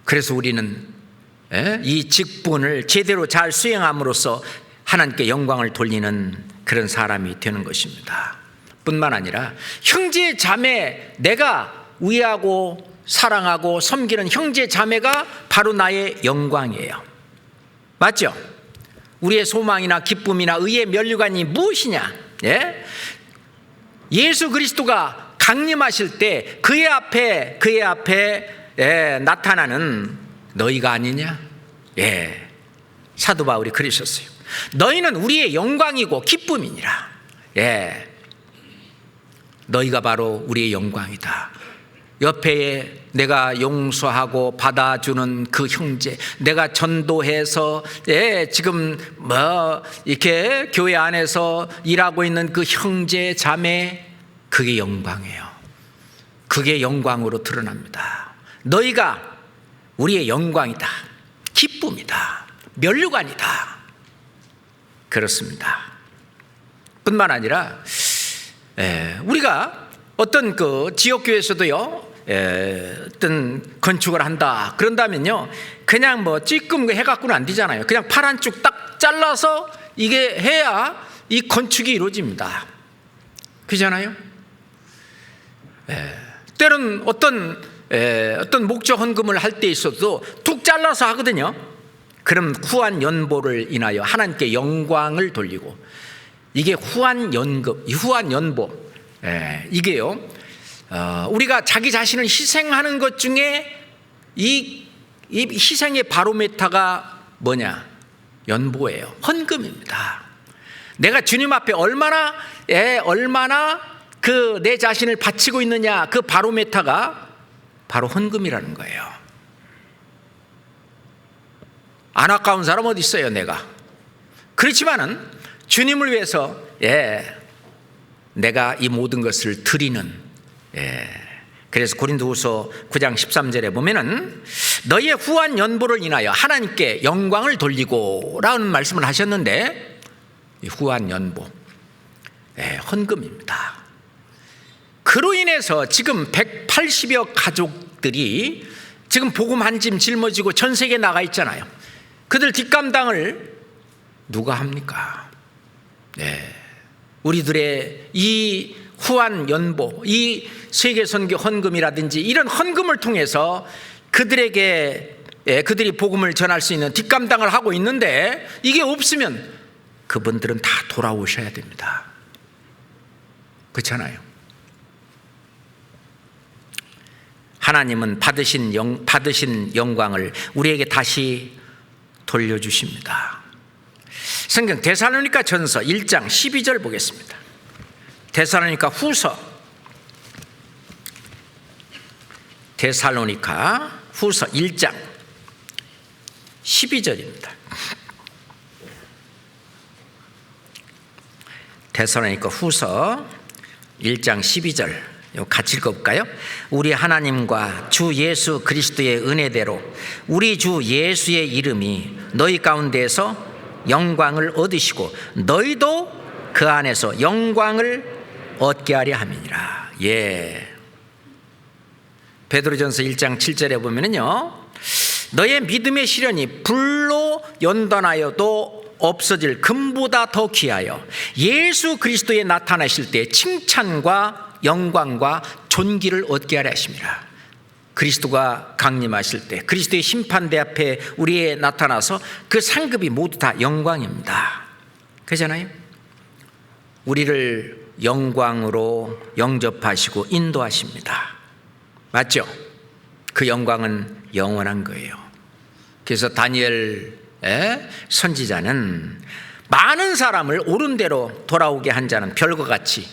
그래서 우리는 이 직분을 제대로 잘 수행함으로써 하나님께 영광을 돌리는 그런 사람이 되는 것입니다. 뿐만 아니라 형제 자매, 내가 위하고 사랑하고 섬기는 형제 자매가 바로 나의 영광이에요. 맞죠? 우리의 소망이나 기쁨이나 의의 면류관이 무엇이냐? 예수 그리스도가 강림하실 때 그의 앞에 나타나는 너희가 아니냐? 사도 바울이 그러셨어요. 너희는 우리의 영광이고 기쁨이니라. 너희가 바로 우리의 영광이다. 옆에 내가 용서하고 받아주는 그 형제, 내가 전도해서 지금 뭐 이렇게 교회 안에서 일하고 있는 그 형제 자매, 그게 영광이에요. 그게 영광으로 드러납니다. 너희가 우리의 영광이다, 기쁨이다, 면류관이다. 그렇습니다. 뿐만 아니라 우리가 어떤 그 지역교회에서도요, 어떤 건축을 한다 그런다면요, 그냥 뭐 찔끔 해갖고는 안 되잖아요. 그냥 팔 한쪽 딱 잘라서 이게 해야 이 건축이 이루어집니다. 그렇잖아요. 때론 어떤 목적 헌금을 할 때 있어도 툭 잘라서 하거든요. 그럼 후한 연보를 인하여 하나님께 영광을 돌리고, 이게 후한 연금, 후한 연보, 이게요, 우리가 자기 자신을 희생하는 것 중에 이 희생의 바로메타가 뭐냐? 연보예요. 헌금입니다. 내가 주님 앞에 얼마나 그 내 자신을 바치고 있느냐, 그 바로메타가 바로 헌금이라는 거예요. 안 아까운 사람 어디 있어요, 내가. 그렇지만은 주님을 위해서 내가 이 모든 것을 드리는, 그래서 고린도후서 9장 13절에 보면은 너희의 후한 연보를 인하여 하나님께 영광을 돌리고 라는 말씀을 하셨는데, 이 후한 연보, 헌금입니다. 그로 인해서 지금 180여 가족들이 지금 복음 한 짐 짊어지고 전 세계에 나가 있잖아요. 그들 뒷감당을 누가 합니까? 우리들의 이 후한 연보, 이 세계 선교 헌금이라든지 이런 헌금을 통해서 그들에게 그들이 복음을 전할 수 있는 뒷감당을 하고 있는데, 이게 없으면 그분들은 다 돌아오셔야 됩니다. 그렇잖아요. 하나님은 받으신 영광을 우리에게 다시 돌려주십니다. 성경 데살로니가 전서 1장 12절 보겠습니다. 데살로니가 후서 1장 12절입니다. 데살로니가 후서 1장 12절 같이 읽어볼까요? 우리 하나님과 주 예수 그리스도의 은혜대로 우리 주 예수의 이름이 너희 가운데에서 영광을 얻으시고 너희도 그 안에서 영광을 얻게 하려 함이니라. 베드로전서 1장 7절에 보면은요, 너의 믿음의 시련이 불로 연단하여도 없어질 금보다 더 귀하여 예수 그리스도에 나타나실 때 칭찬과 영광과 존귀를 얻게 하려 하심이라. 그리스도가 강림하실 때 그리스도의 심판대 앞에 우리에 나타나서 그 상급이 모두 다 영광입니다. 그렇잖아요. 우리를 영광으로 영접하시고 인도하십니다. 맞죠? 그 영광은 영원한 거예요. 그래서 다니엘 선지자는 많은 사람을 옳은 대로 돌아오게 한 자는 별과 같이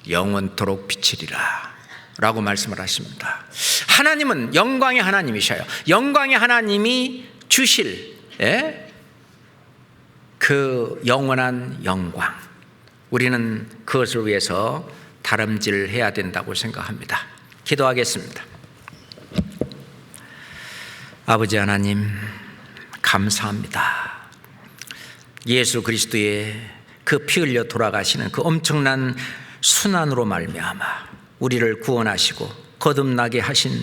영원토록 비치리라 라고 말씀을 하십니다. 하나님은 영광의 하나님이셔요. 영광의 하나님이 주실 그 영원한 영광, 우리는 그것을 위해서 다름질해야 된다고 생각합니다. 기도하겠습니다. 아버지 하나님, 감사합니다. 예수 그리스도의 그 피 흘려 돌아가시는 그 엄청난 순환으로 말미암아 우리를 구원하시고 거듭나게 하신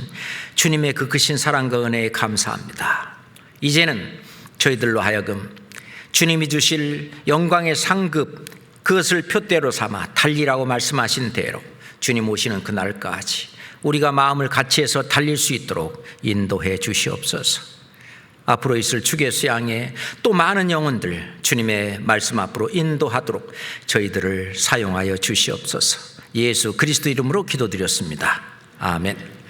주님의 그 크신 사랑과 은혜에 감사합니다. 이제는 저희들로 하여금 주님이 주실 영광의 상급, 그것을 표대로 삼아 달리라고 말씀하신 대로 주님 오시는 그날까지 우리가 마음을 같이해서 달릴 수 있도록 인도해 주시옵소서. 앞으로 있을 주기의 향해 또 많은 영혼들 주님의 말씀 앞으로 인도하도록 저희들을 사용하여 주시옵소서. 예수 그리스도 이름으로 기도드렸습니다. 아멘.